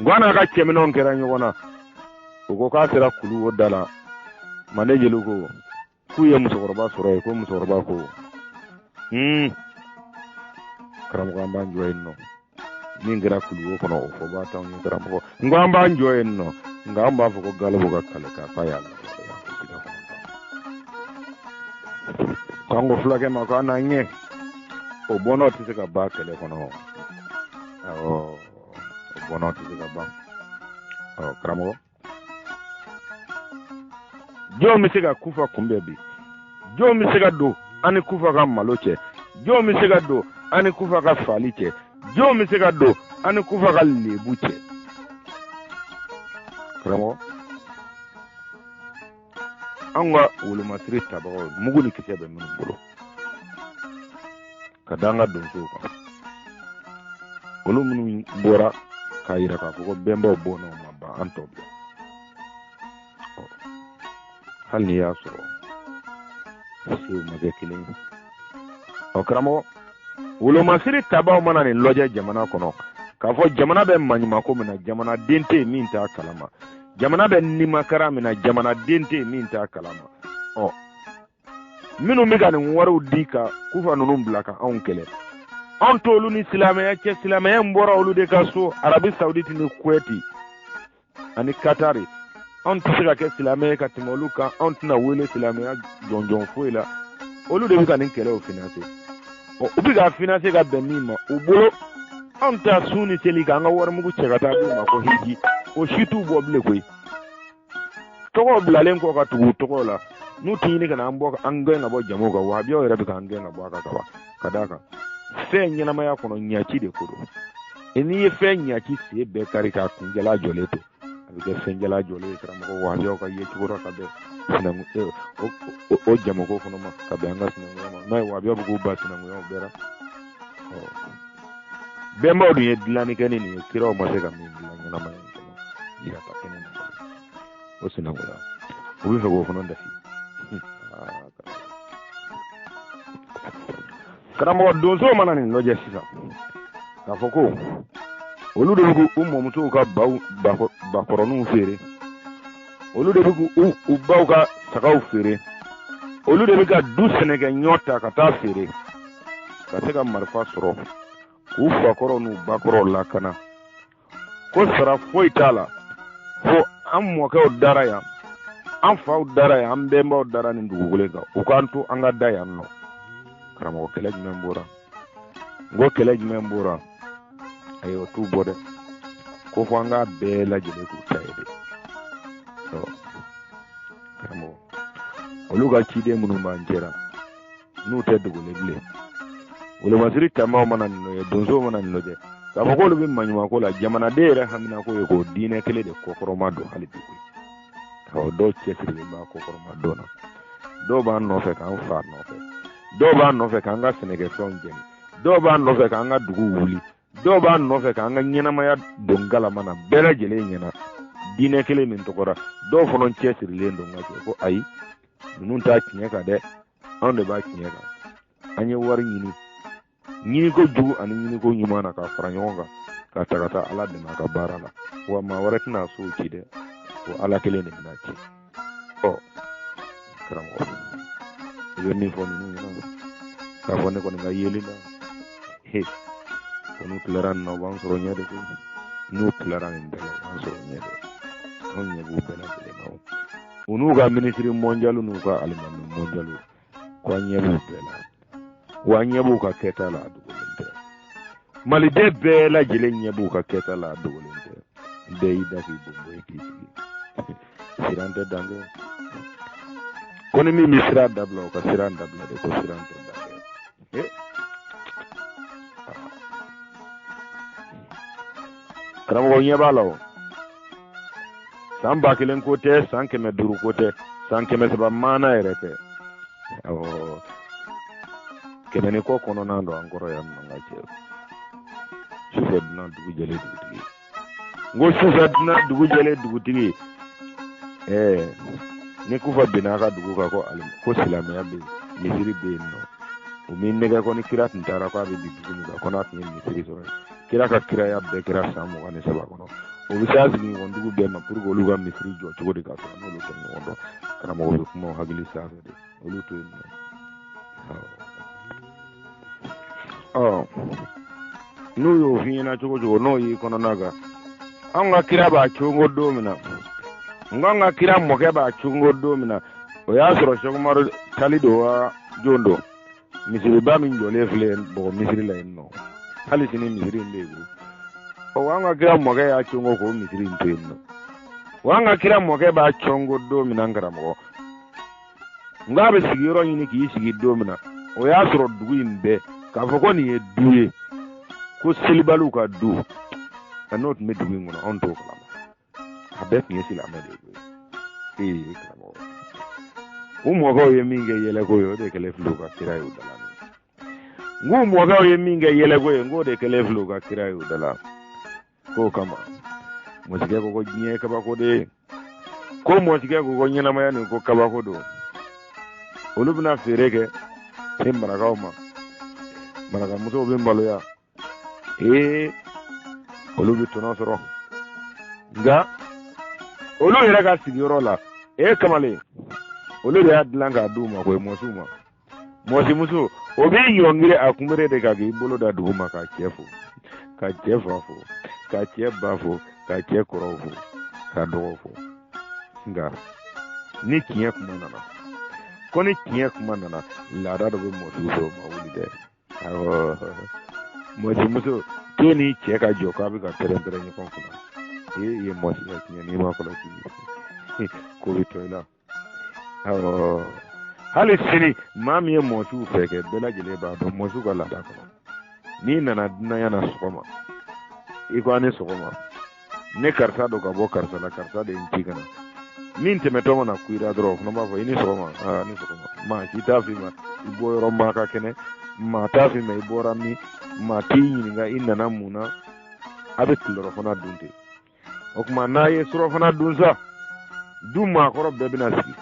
nka n'a ka cɛminɛnw kɛra ɲɔgɔn na o ko k'a sera kulu o da la mande jeli ko k'u ye musokɔrɔba sɔrɔ ye ko musokɔrɔba ko karamɔgɔ an b'an jɔ yen nɔ min kɛra kulu o kɔnɔ o fɔ b'a t'anw ye karamɔgɔ n ko an b'an jɔ yen nɔ nka an b'a fɔ ko galo bɔ ka kale k'a y'a la k'an ko fulakɛ ma ko an n'an ɲɛ o bɔnnaw tɛ se ka ban kɛlɛ kɔnɔ awɔ o bɔnnaw tɛ se ka ban karamɔgɔ jɔn bɛ se ka kufa kunbɛn bi jɔn bɛ se ka don an ni kufa ka malo cɛ jɔn bɛ se ka don an ni kufa ka fali cɛ jɔn bɛ se ka don an ni kufa ka lebu cɛ karamɔgɔ an ka wolomasiri tabagaw mugu ni kisɛ bɛ minnu bolo ka da an ka donsow kan olu minnu bɔra k'a yira k'a fɔ ko bɛnbaw bɔnnaw ma ban an tɔ bila hali ni y'a sɔrɔ sew ma kɛ kelen ye karamɔgɔ wolomasiri tabaw mana nin lɔjɛ jamana kɔnɔ k'a fɔ jamana bɛ maɲumako min na jamanaden tɛ yen min t'a kalama jamana bɛ nimakara min na jamanaden tɛ yen min t'a kalama minnu bɛ ka nin wariw di ka kufa ninnu bila ka anw kɛlɛ anw t'olu ni silamɛya cɛ silamɛya in bɔra olu de ka so arabi saudite ni kuwɛti ani katari anw tɛ se ka kɛ silamɛ ka tɛmɛ olu kan anw tɛna wele silamɛya jɔnjɔn foyi la olu de bɛ ka nin kɛlɛw financer u bɛ ka financer ka bɛn min ma u bolo anw ta sun ni seli k'an ka warimugu cɛ ka taa d'u ma ko hiji o si t'u bɔ bilen koyi tɔgɔw bilalen kɔ ka tugu tɔgɔw la n'u tɛ ɲini ka na an gɛn ka bɔ jamu kan wahabiyaw yɛrɛ bɛ k'an gɛn ka bɔ a kan kaban ka d'a kan fɛn ɲɛnamaya kɔnɔ ɲaci de ko don n'i ye fɛn ɲaci sen bɛɛ kari k'a kunjɛla jɔlen to a bɛ kɛ fɛnjɛla jɔlen ye karamɔgɔ wahabiyaw ka ye cogo ka bɛn o jamako kɔnɔ ma ka bɛn an ka sinankunya ma n'a ye wahabiyaw bɛ k'u ba sinankunyaw bɛɛ la bɛnbaw dun ye dilanni kɛ ni nin ye kiraw ma se ka min dilan ɲɛnamaya in kɔnɔ yira ta kɛnɛ na o sinankunya u bɛ fɛ k'o fana dafi karamɔgɔ donsow mana nin lɔjɛ sisan k'a fɔ ko olu de bɛ k'u mɔmusow ka bakɔrɔninw feere olu de bɛ k'u baw ka sagaw feere olu de bɛ ka du sɛnɛkɛ ɲɔ ta ka taa feere ka se ka marifa sɔrɔ k'u fakɔrɔw n'u bakɔrɔw lakana ko sara foyi t'a la fo an mɔkɛw dara yan an faw dara yan an bɛnbaw dara nin dugukolo kan u k'an to an ka da yan nɔ karamɔgɔ kɛlɛ jumɛn bɔra n ko kɛlɛ jumɛn bɔra ayiwa t'u bɔ dɛ ko fɔ an k'a bɛɛ lajɛlen k'u ta ye dɛ karamɔgɔ olu ka ciden minnu b'an cɛra n'u tɛ dogolen bilen wolomasiri tamaw mana nin lɔjɛ donsow mana nin lɔjɛ k'a fɔ k'olu bɛ maɲumako la jamanaden yɛrɛ haminako ye k'o diinɛ kelen de kɔkɔrɔma don hali bi koyi dɔw cɛsirilen b'a kɔkɔrɔma dɔn na dɔw b'an nɔfɛ k'an fa nɔfɛ dɔw b'an nɔfɛ k'an ka sɛnɛkɛfɛnw jɛni dɔw b'an nɔfɛ k'an ka dugu wuli dɔw b'a nɔfɛ k'an ka ɲɛnamaya don galama na bɛɛ lajɛlen ɲɛna diinɛ kelen min tɔgɔra dɔw fana cɛ sirilen don ka kɛ ko ayi ninnu t'a tiɲɛ kan dɛ anw de b'a tiɲɛ kan an ye wari ɲini ko jugu ani ɲini ko ɲuman na ka fara ɲɔgɔn kan ka ta ka taa ala dɛmɛ a ka baara la wa maa wɛrɛ tɛna so ci dɛ o ala kelen de bɛna ci karamɔgɔ i bɛ min fɔ ninnu ɲɛna k'a fɔ ne kɔni ka yeli la ko n'u tilara nin na u b'an sɔrɔ ɲɛ de koyi n'u tilara nin bɛɛ la u b'an sɔrɔ ɲɛ de anw ɲɛ b'u bɛɛ lajɛlen na u n'u ka minisiri mondial n'u ka alimami mondial ko an ɲɛ b'u bɛɛ la wa an ɲɛ b'u ka kɛta la a dogolen tɛ maliden bɛɛ lajɛlen ɲɛ b'u ka kɛta la a dogolen tɛ bɛɛ y'i da k'i bonbo ye k'i sigi siran tɛ dan kɛ ko ni min bɛ sira dabila o ka siran dabila de ko siran tɛ dan kɛ karamɔgɔ ɲɛ b'a la o san 1000 ko tɛ san 500 ko tɛ san 300 maana yɛrɛ tɛ awɔ 100 ni kɔ kɔnɔna don an kɔrɔ yan nɔ ka cɛ sufɛ dunan dugu jɛlen dugutigi n ko sufɛ dunan dugu jɛlen dugutigi ni kufa binna a ka dugu kan ko silamɛya bɛ yen misiri bɛ yen nɔ o min nɛgɛ kɔni kira tun taara k'a bɛ bi dugu min kan ko n'a tun ye misiri sɔrɔ kira ka kiraya bɛɛ kɛra san 23 kɔnɔ o bɛ se a sigiɲɔgɔn dugu bɛɛ ma pour que olu ka misiri jɔ cogo di ka sɔrɔ n'olu tɛ ɲɔgɔn dɔn karamɔgɔ bɛ kuma hakili sanfɛ de olu to yen nɔ n'u y'o f'i ɲɛna cogo cogo n'o y'i kɔnɔna kan an ka kira b'a cogo don min na n ka kira mɔkɛ b'a cogo don min na o y'a sɔrɔ Cheikh Umaru tali don wa jon don misiriba min jɔlen filɛ bɔgɔ misiri la yen nɔ hali sini misiri in bɛ yen an ka kira mɔkɛ y'a cogo k'o misiri in to yen nɔ wa an ka kira mɔkɛ b'a cogo don min na karamɔgɔ n k'a bɛ sigiyɔrɔ ɲini k'i sigi don min na o y'a sɔrɔ dugu in bɛɛ k'a fɔ ko nin ye du ye ko selibaliw ka du n'o tun bɛ dugu in kɔnɔ anw t'o kalama a bɛɛ tun ye silamɛ de ye karamɔgɔ u mɔkɛw ye min kɛ yɛlɛko ye o de kɛlen filɛ u ka kira ye u da la n k'u mɔkɛw ye min kɛ yɛlɛko ye n k'o de kɛlen filɛ u ka kira ye u da la k'o kama mɔsikɛ ko ko diɲɛ kabako de ye ko mɔsikɛ ko ko ɲɛnamaya nin ko kabako don olu bɛna feere kɛ se marakaw ma marakamusow bɛ maloya olu bɛ tɔnɔ sɔrɔ nka olu yɛrɛ ka sigiyɔrɔ la kamalen olu de y'a dilan k'a d'u ma ko ye mɔsiw ma mɔsimuso o bɛ ɲɔngiri a kunbere de ka k'i bolo da dugu ma ka cɛ fo ka cɛ fa fo ka cɛ ba fo ka cɛ kɔrɔw fo ka dɔgɔ fo nka ni tiɲɛ kuma nana ko ni tiɲɛ kuma nana laada dɔ bɛ mɔsiw fɛ o ma wuli dɛ awɔ mɔsimuso to ni cɛ ka jɔ k'a bɛ ka pɛrɛn-pɛrɛn ɲɔgɔn kunna ye mɔsi ka tiɲɛ n'i ma kɔlɔsi ko bɛ to i la awɔ hali sini maa min ye mɔsiw fɛ kɛ bɛɛ lajɛlen b'a dɔn mɔsiw ka laada kɔnɔ n'i nana dunanya na sɔgɔma i ko ani sɔgɔma ne karisa dɔ ka bɔ karisa la karisa de ye n ci kana min tɛmɛtɔ mana kuyira dɔrɔn o fana b'a fɔ i ni sɔgɔma ni sɔgɔma maa si t'a f'i ma i bɔ yɔrɔ maa ka kɛnɛ maa t'a f'i ma i bɔra min maa t'i ɲininka i nana mun na a bɛ tilelɔrɔfana dun ten o tuma n'a ye surɔfana dun sa du maakɔrɔ bɛɛ bɛna sigi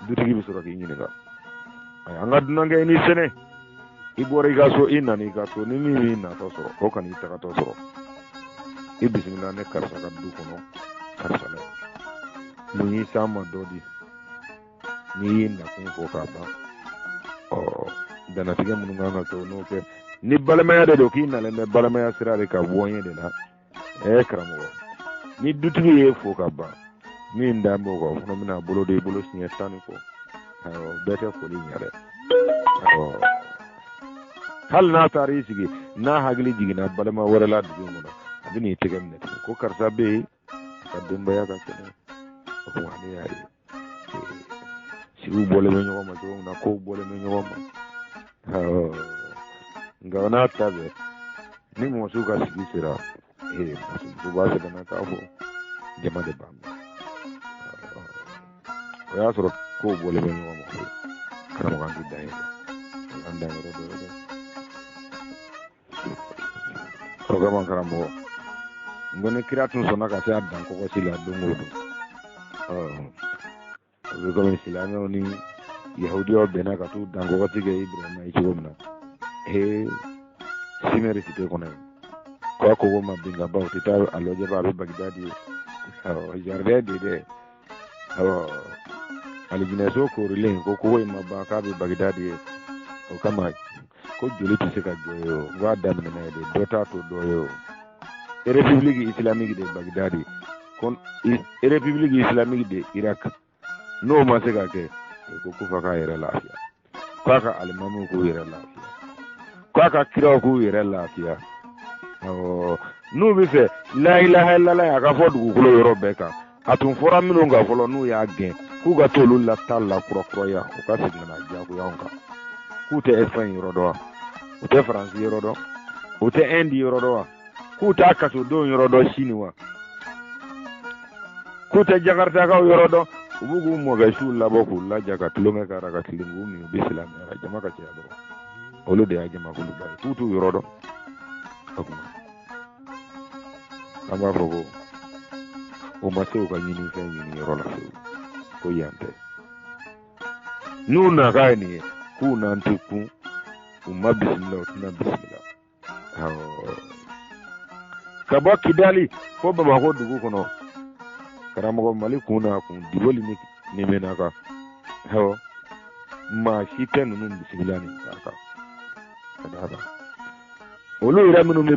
dutigi bɛ sɔrɔ k'i ɲininka an ka dunankɛ i ni sɛnɛ i bɔra i ka so i nana i ka so ni min y'i natɔ sɔrɔ o kana i tagatɔ sɔrɔ i bisimila ne karisa ka du kɔnɔ karisa la mun y'i s'an ma dɔ di n'i y'i nakun fɔ k'a ban danatigɛ minnu kan ka kɛ n'o kɛ ni balimaya de don k'i nalen bɛ balimaya sira de ka bɔ ye de la karamɔgɔ ni dutigi ye fo ka ban min dan b'o kan o fana bɛna bolo de i bolo siɲɛ 10 ni kɔ bɛɛ tɛ foli ɲɛ dɛ hali n'a taara i sigi n'a hakili jiginna balima wɛrɛ la dugu in kɔnɔ a bɛ n'i tɛgɛ minɛ tugun ko karisa bɛ yen a ka denbaya ka kɛnɛ o kuma ne y'a ye sigiw bɔlen bɛ ɲɔgɔn ma cogo min na kow bɔlen bɛ ɲɔgɔn ma nka n'a ta bɛɛ ni mɔsiw ka sigi sera mɔsimuso b'a sɛbɛnna k'a fɔ jama de b'a mɛn o y'a sɔrɔ kow bɔlen bɛ ɲɔgɔn ma karamɔgɔ an tɛ dan ye an dan yɔrɔ dɔ ye dɛ programme karamɔgɔ ngone kira tun sɔnna ka se a dan kɔkɔsi la don o don o bɛ komi silamɛw ni yahudiyaw bɛnna ka t'u dan kɔkɔsi kɛ Ibrahima ye cogo min na simɛri site kɔnɔ ye k'a kogo ma bin ka ban o tɛ taa a lajɛ ba a bɛ Bagidadi ye jardin de dɛ alijinɛso korilen ko kogo in ma ban k'a bɛ Bagidadi ye o kama ko joli tɛ se ka jɔ ye o n k'a daminɛ n'a ye de dɔ t'a to dɔ ye o république islamique de Bagdadi république islamique de Irak n'o ma se ka kɛ ko kufa k'a yɛrɛ lafiya k'a ka alimamuw k'u yɛrɛ lafiya k'a ka kiraw k'u yɛrɛ lafiya n'u bɛ fɛ la ilaha illallah a ka fɔ dugukolo yɔrɔ bɛɛ kan a tun fɔra minnu kan fɔlɔ n'u y'a gɛn k'u ka t'olu lataa la kurakuraya u ka segin ka na diyagoya anw kan k'u tɛ Espagne yɔrɔ dɔn wa u tɛ Faransi yɔrɔ dɔn u tɛ Inde yɔrɔ dɔn wa k'u t'a kasodenw yɔrɔ dɔn Sini wa k'u tɛ Jakartakaw yɔrɔ dɔn u b'u k'u mɔkɛsiw labɔ k'u laja ka tulonkɛ k'ara ka tilen k'u min u bɛ silamɛya jama ka caya dɔrɔn olu de y'a jamakuluba ye k'u t'u yɔrɔ dɔn o kuma an b'a fɔ ko o ma se u ka ɲinifɛn ɲini yɔrɔ la fewu ko yan tɛ n'u na k'a ye nin ye k'u n'an tɛ kun u ma bisimila u tɛna bisimila ka bɔ Kidali fo Bamako dugu kɔnɔ karamɔgɔ Mali kun na kun Diboli ni Menaka maa si tɛ ninnu bisimila nin k'a kan ka d'a kan olu yɛrɛ minnu bɛ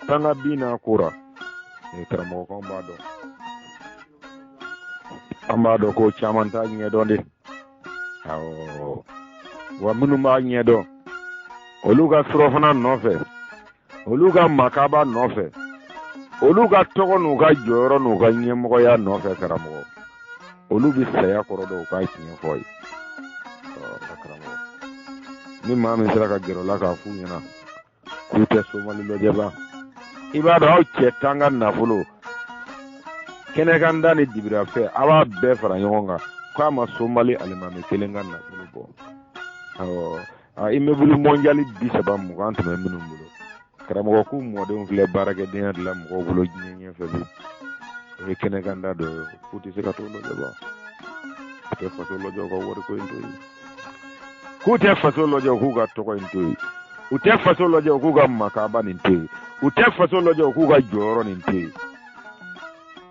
panga bin n'a kora karamɔgɔ kan an b'a dɔn ko caman t'a ɲɛdɔn de wa minnu b'a ɲɛdɔn olu ka surɔfana nɔfɛ olu ka makaba nɔfɛ olu ka tɔgɔ n'u ka jɔyɔrɔ n'u ka ɲɛmɔgɔya nɔfɛ karamɔgɔ olu bɛ saya kɔrɔ dɔw k'a tiɲɛ fɔ ye karamɔgɔ ni maa min sera ka gɛrɛ o la k'a f'u ɲɛna k'u tɛ Somali lajɛba i b'a dɔn aw cɛ 10 ka nafolo kɛnɛkanda ni dibira fɛ a b'a bɛɛ fara ɲɔgɔn kan k'a ma Somali alimami 1 ka nafolo bɔ immeuble mondial 30-20 tɛmɛ minnu bolo karamɔgɔ k'u mɔdenw filɛ baarakɛdenya de la mɔgɔw bolo diɲɛ ɲɛfɛ bi o ye kɛnɛkanda dɔ ye k'u tɛ se ka t'o lajɛ ba u tɛ faso lajɛ u ka wariko in to yen k'u tɛ faso lajɛ k'u ka tɔgɔ in to yen u tɛ faso lajɛ k'u ka makaba nin to yen u tɛ faso lajɛ k'u ka jɔyɔrɔ nin to yen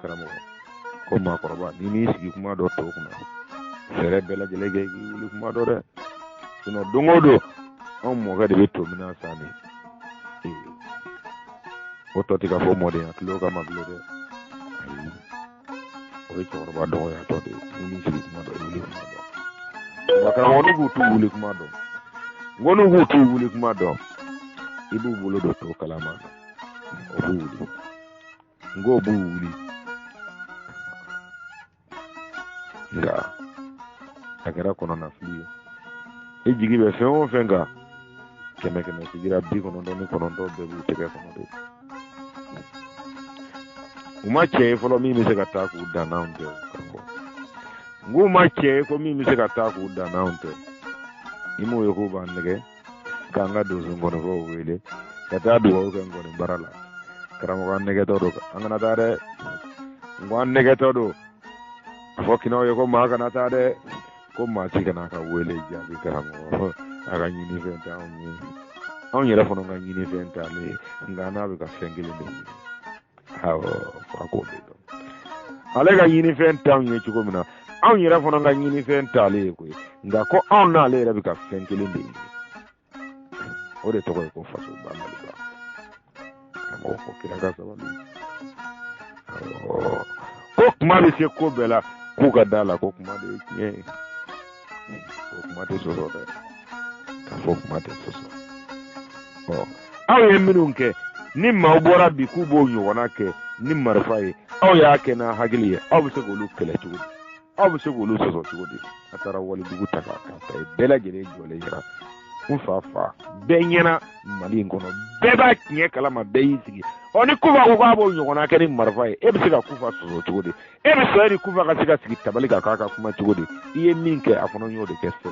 karamɔgɔ ko maakɔrɔba n'i m'i sigi kuma dɔ tɔw kunna fɛɛrɛ bɛɛ lajɛlen kɛ k'i wuli kuma dɔ dɛ sinon don o don anw mɔkɛ de bɛ to minɛn san de o tɔ tɛ ka fɔ mɔden hakili ka ma bilen dɛ ayi o ye cɛkɔrɔba dɔgɔyatɔ de ye n'i m'i sigi kuma dɔ i wuli kuma dɔn nka karamɔgɔ n'u k'u t'u wuli kuma dɔn n ko n'u k'u t'u wuli kuma dɔn i b'u bolo don to kalama o b'u wuli n ko b'u wuli nka a kɛra kɔnɔna fili ye i jigi bɛ fɛn o fɛn kan 100 sigira 99 bɛɛ b'u tɛgɛ kɔnɔ de u ma cɛ ye fɔlɔ min bɛ se ka taa k'u dan n'anw tɛ n k'u ma cɛ ye ko min bɛ se ka taa k'u dan n'anw tɛ i m'o ye k'u b'an nɛgɛ k'an ka donso nkɔnifɔw wele ka taa dugawu kɛ nkɔni bara la karamɔgɔ an nɛgɛtɔ don an kana taa dɛ n ko an nɛgɛtɔ don a fɔ kinaw ye ko maa kana taa dɛ ko maa si kana ka wele jaabi karamɔgɔ a ka ɲinifɛn tɛ anw ye anw yɛrɛ fana ka ɲinifɛn tɛ ale ye nka n'a bɛ ka fɛn kelen de ɲini fa k'o de dɔn ale ka ɲinifɛn tɛ anw ye cogo min na anw yɛrɛ fana ka ɲinifɛn tɛ ale ye koyi nka ko anw n'ale yɛrɛ bɛ ka fɛn kelen de ɲini o de tɔgɔ ye ko faso ba Maliba karamɔgɔ ko kira ka sabali ko kuma bɛ se ko bɛɛ la k'u ka da la ko kuma de ye tiɲɛ ye ko kuma tɛ sɔsɔ dɛ k'a fɔ kuma tɛ sɔsɔ aw ye minnu kɛ ni maaw bɔra bi k'u b'o ɲɔgɔnna kɛ ni marifa ye aw y'a kɛ n'a hakili ye aw bɛ se k'olu kɛlɛ cogo di aw bɛ se k'olu sɔsɔ cogo di a taara walidugu ta k'a ta ye bɛɛ lajɛlen jɔlen yɛrɛ n fa bɛɛ ɲɛna Mali in kɔnɔ bɛɛ b'a tiɲɛ kalama bɛɛ y'i sigi ni Kufa ko k'a b'o ɲɔgɔnna kɛ ni marifa ye e bɛ se ka Kufa sɔsɔ cogo di e bɛ sɔrɔ ni Kufa ka se ka sigi tabali kan k'a ka kuma cogo di i ye min kɛ a fana y'o de kɛ fɛ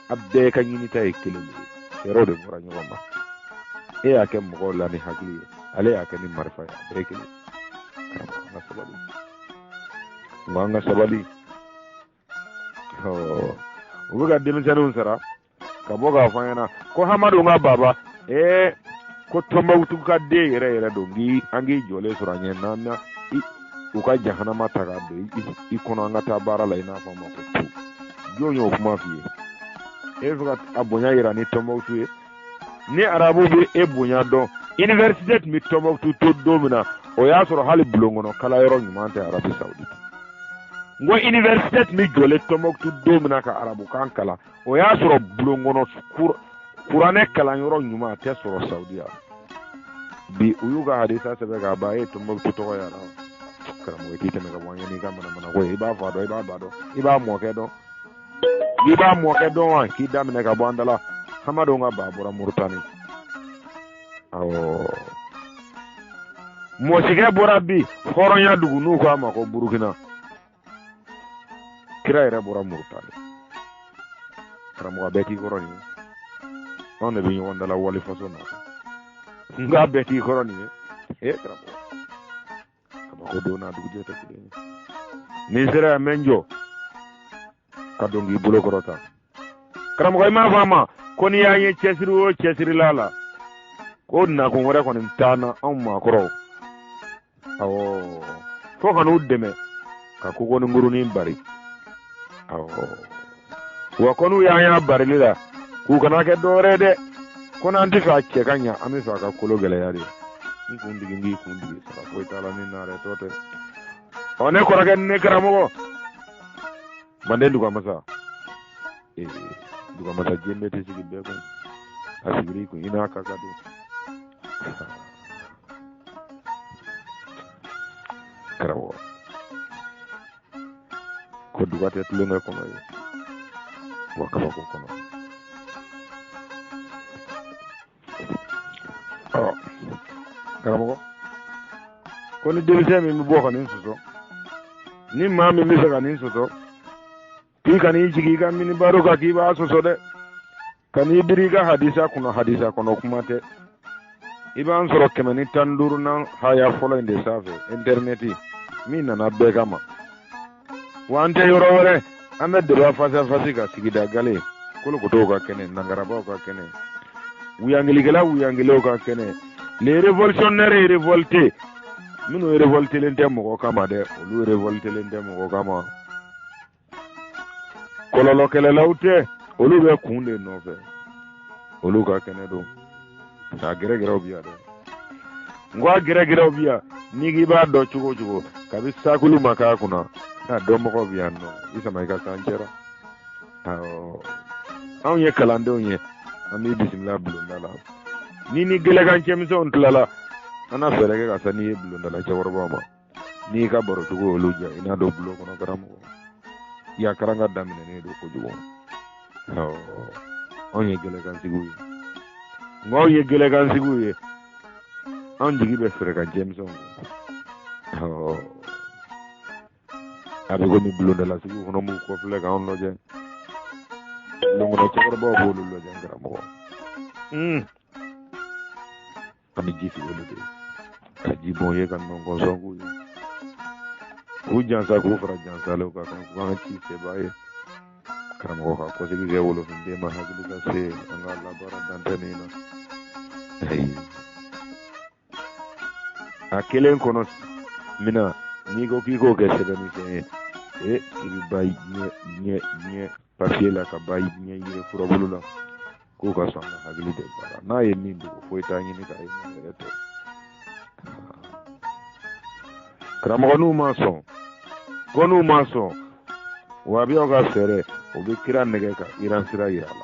a bɛɛ ka ɲinita ye kelen de ye fɛɛrɛw de bɔra ɲɔgɔn ma e y'a kɛ mɔgɔw la ni hakili ye ale y'a kɛ ni marifa ye a bɛɛ kelen karamɔgɔ an ka sabali an ka sabali u bɛ ka denmisɛnninw sara ka bɔ k'a fɔ an ɲɛna ko Hamadu ka baba ko Tɔnbukutu ka den yɛrɛ don an k'i jɔlen sɔrɔ an ɲɛ n'an u ka jahanama ta k'a don i kɔnɔ an ka taa baara la i n'a fɔ a ma ko tu jɔn y'o kuma f'i ye e bɛ fɛ ka a bonya yira ni Tɔnbukutu ye ni arabu bɛ e bonya dɔn université tun bɛ Tɔnbukutu to don min na o y'a sɔrɔ hali bulon kɔnɔ kalayɔrɔ ɲuman tɛ Arabi Saoudite n ko université tun bɛ jɔlen Tɔnbukutu don min na ka arabukan kalan o y'a sɔrɔ bulon kɔnɔ kuranɛ kalanyɔrɔ ɲuman tɛ sɔrɔ Saudiya bi u y'u ka hadisa sɛbɛn k'a ban e ye Tɔnbukutu tɔgɔ y'a la karamɔgɔ i t'i tɛmɛ ka bɔ an ɲɛ n'i ka manamana ko ye i b'a fa dɔn i b'a ba dɔn i b'a mɔkɛ dɔn i b'a mɔkɛ dɔn wa k'i daminɛ ka bɔ an da la Hamadu ka ba bɔra Muritani mɔsikɛ bɔra bi hɔrɔnya dugu n'u k'a ma ko Burukina kira yɛrɛ bɔra Muritani karamɔgɔ bɛɛ t'i kɔrɔ nin ye anw de bɛ ɲɔgɔn dala wali faso na nka bɛɛ t'i kɔrɔ nin ye karamɔgɔ kabako don n'a dugujɛ tɛ kelen ye n'i sera yan n bɛ n jɔ ka dɔnkili bolo kɔrɔta karamɔgɔ i m'a fɔ a ma ko n'i y'a ye cɛsiri o cɛsirila la ko nakun wɛrɛ kɔni t'an anw maakɔrɔw fo ka n'u dɛmɛ ka koko ni ngurunin bari wa ko n'u y'an y'a barili la k'u kana kɛ dɔwɛrɛ dɛ ko n'an tɛ fɛ a cɛ ka ɲa an bɛ fɛ a ka kolo gɛlɛya de n kundigi n k'i kundigi sara foyi t'a la ni naare tɔ tɛ ne kɔrɔkɛ ni ne karamɔgɔ Manden dugamasa dugamasa jembe tɛ sigi bɛɛ kun a sigir'i kun i n'a ka ka don karamɔgɔ ko duga tɛ tulonkɛ kɔnɔ ye wa kabako kɔnɔ karamɔgɔ ko ni denmisɛn min bɛ bɔ ka nin sɔsɔ ni maa min bɛ fɛ ka nin sɔsɔ k'i ka n'i jigi i ka minibaro kan k'i b'a sɔsɔ dɛ ka n'i biri i ka hadisa kɔnɔ kuma tɛ i b'an sɔrɔ 115 haya fɔlɔ in de sanfɛ interneti min nana bɛɛ kama wa an tɛ yɔrɔ wɛrɛ an bɛ débat face à face ka sigida gale kolokotow ka kɛnɛ nangarabaw ka kɛnɛ wuyangilikɛlaw ka kɛnɛ les révolutionnaires révoltés minnu révoltelen tɛ mɔgɔ kama dɛ olu révoltelen tɛ mɔgɔ kama kɔlɔlɔ kɛlɛlaw tɛ olu bɛ kun de nɔfɛ olu ka kɛnɛ don a gɛrɛgɛrɛw bi yan dɛ n ko a gɛrɛgɛrɛw bi yan n'i k'i b'a dɔn cogo o cogo kabi sakulu ma k'a kunna a dɔnbagaw bi yan nɔ i sama i ka kan cɛra anw ye kalandenw ye an b'i bisimila bulonda la ni gɛlɛkan cɛmisɛnw tilala an na fɛɛrɛ kɛ ka sa n'i ye bulondala cɛkɔrɔbaw ma n'i ka baro cogo olu ja i n'a dɔn bulon kɔnɔ karamɔgɔ ya karanga daminɛnen don kojugu anw ye gɛlɛkansigiw ye nka anw ye gɛlɛkansigiw ye anw jigi bɛ fɛrɛ ka cɛmisɛnw a bɛ komi bulondalasigiw fana b'u kɔfilɛ k'anw lajɛ bulon kɔnɔ cɛkɔrɔbaw b'olu lajɛ karamɔgɔ an bɛ ji sigi olu de ka ji bɔn ye ka nɔngɔnsɔn k'u ye k'u jansa k'u fara jansalew ka kan k'an ci sɛbaa ye karamɔgɔ ka kɔsigi kɛ wolofinden ma hakili ka se an ka labaara dantɛmɛ na a kelen kɔnɔ mina n'i ko k'i k'o kɛ sɛbɛnnisɛn ye i bɛ ba ɲɛ papiye la ka ba ɲɛ yiri furabolo la k'o ka sɔn ka hakili de baara n'a ye min dogo foyi t'a ɲini k'a ye min yɛrɛ tɛ karamɔgɔ n'u ma sɔn ko n'u ma sɔn wahabiyaw ka fɛɛrɛ o bɛ kira nɛgɛ ka Iran sira yira a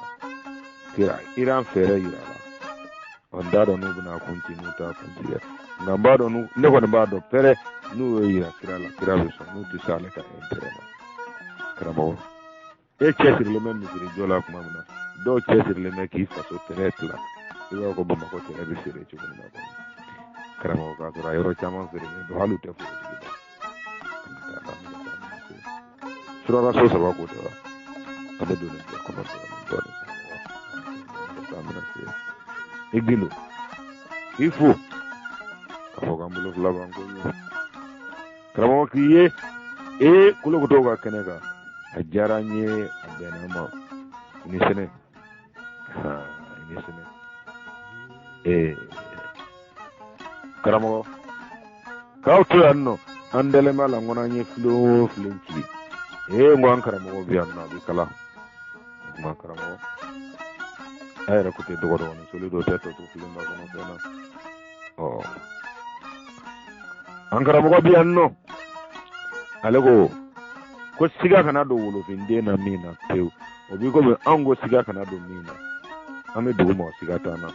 la Iran fɛɛrɛ yira a la n t'a dɔn n'u bɛna kunci n'u t'a kunci dɛ nka n b'a dɔn ne kɔni b'a dɔn pɛrɛ n'u y'o yira kira la kira bɛ sɔn n'u tɛ se ale ka intérêt ma karamɔgɔ e cɛsirilen bɛ misiri jɔ la tuma min na dɔw cɛsirilen bɛ k'i faso tɛrɛ tila i b'a fɔ ko Bamakɔ tɛrɛ bɛ feere cogo min na kɔni karamɔgɔ k'a sɔrɔ a yɔrɔ caman feerelen don hali u tɛ forotigi dɔn suraka so saba ko tɛ wa a bɛ don nin bɛɛ kɔnɔ dɔɔnin i gilo kifu kafo kambulo flaban ko ni karamɔgɔ k'i ye kulo ko to ka kɛnɛ kan a diyara n ye a bɛnna ma ni sɛnɛ ni sɛnɛ karamɔgɔ k'aw to yan nɔ an dalen b'a la n kɔnɔ an ye filen filen ci n ko an karamɔgɔ bɛ yan nɔ a bɛ kalan o kuma karamɔgɔ a yɛrɛ ko tɛ dɔgɔ dɔgɔnin soli dɔ tɛ tɔ to filen ba kɔnɔ fɛn na an karamɔgɔ bɛ yan nɔ ale ko siga kana don wolofin na min na pewu o b'i komi anw ko siga kana don min na an bɛ dugu ma o siga t'an na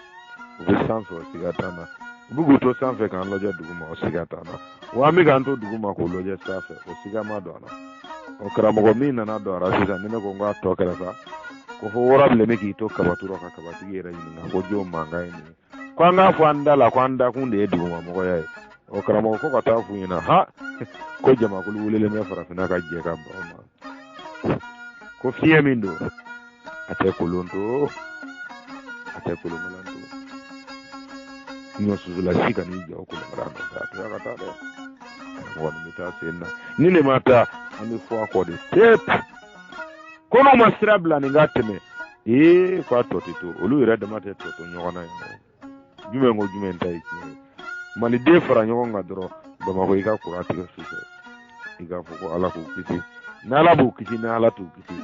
o bɛ sanfɛ o siga t'an na u bɛ k'u to sanfɛ k'an lajɛ dugu ma o siga t'an na wa an bɛ k'an to dugu ma k'o lajɛ sanfɛ o siga ma don a la o karamɔgɔ min nana don a la sisan ni ne ko n k'a tɔ kɛra sa ko fo wara bilen k'i to kabatura ka kabatigi yɛrɛ ɲininka ko jɔn mankan ye nin ye ko an k'a fɔ an da la ko an dakun de ye dugumamɔgɔya ye o karamɔgɔ ko ka taa f'u ɲɛna ha ko jamakulu welelen bɛ farafinna ka jɛ ka ban ma ko fiɲɛ min don a tɛ kolon to a tɛ kolonkalan to ɲɔ susula si ka n'i jɔ o kolonkalan nɔfɛ a tora ka taa dɛ karamɔgɔ nin bɛ taa sen na ni ne ma taa an bɛ fɔ a kɔ de tep ko n'u ma sira bila nin ka tɛmɛ ko a tɔ tɛ to olu yɛrɛ dama tɛ tɔ to ɲɔgɔn na yan jumɛn ko jumɛn ta ye tiɲɛ ye maliden fara ɲɔgɔn kan dɔrɔn Bamakɔ i ka kuran tigɛ sufɛ i k'a fɔ ko ala k'u kisi ni ala b'u kisi ni ala t'u kisi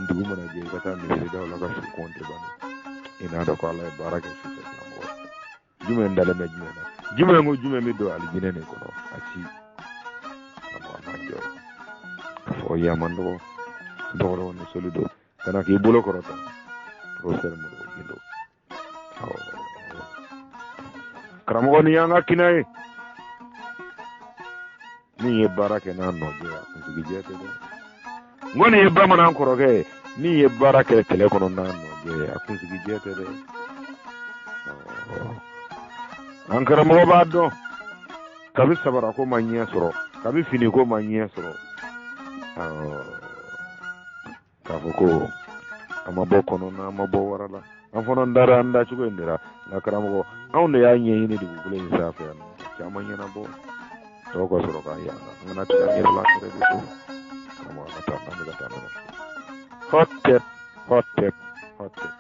dugu mana jɛ i ka taa misiri da la ka su kɔnte bani i n'a dɔn ko ala ye baara kɛ sufɛ karamɔgɔ jumɛn dalen bɛ jumɛn na jumɛn ko jumɛn bɛ don alijinɛ nin kɔnɔ a ci karamɔgɔ a ma jɔ k'a fɔ yaman dɔgɔ dɔgɔdɔgɔ ni soli don ka na k'i bolo kɔrɔta professeur Modibo Gindo karamɔgɔ ni y'an ka kina ye min ye baara kɛ n'a nɔjɛ a kunsigi jɛ tɛ dɛ n ko nin ye bamanan kɔrɔkɛ ye min ye baara kɛ kɛlɛ kɔnɔ n'a nɔjɛ a kunsigi jɛ tɛ dɛ an karamɔgɔ b'a dɔn kabi sabara ko ma ɲɛ sɔrɔ kabi fini ko ma ɲɛ sɔrɔ k'a fɔ ko a ma bɔ kɔnɔ na a ma bɔ wara la an fana dara an da cogo in de la nka karamɔgɔ anw de y'a ɲɛɲini dugukolo in sanfɛ yan caman ɲɛnabɔ tɔw ka sɔrɔ k'a yan an kana tigɛ an yɛrɛ la an yɛrɛ de so karamɔgɔ an ka taa n'an bɛ ka taa n'a ye hot tap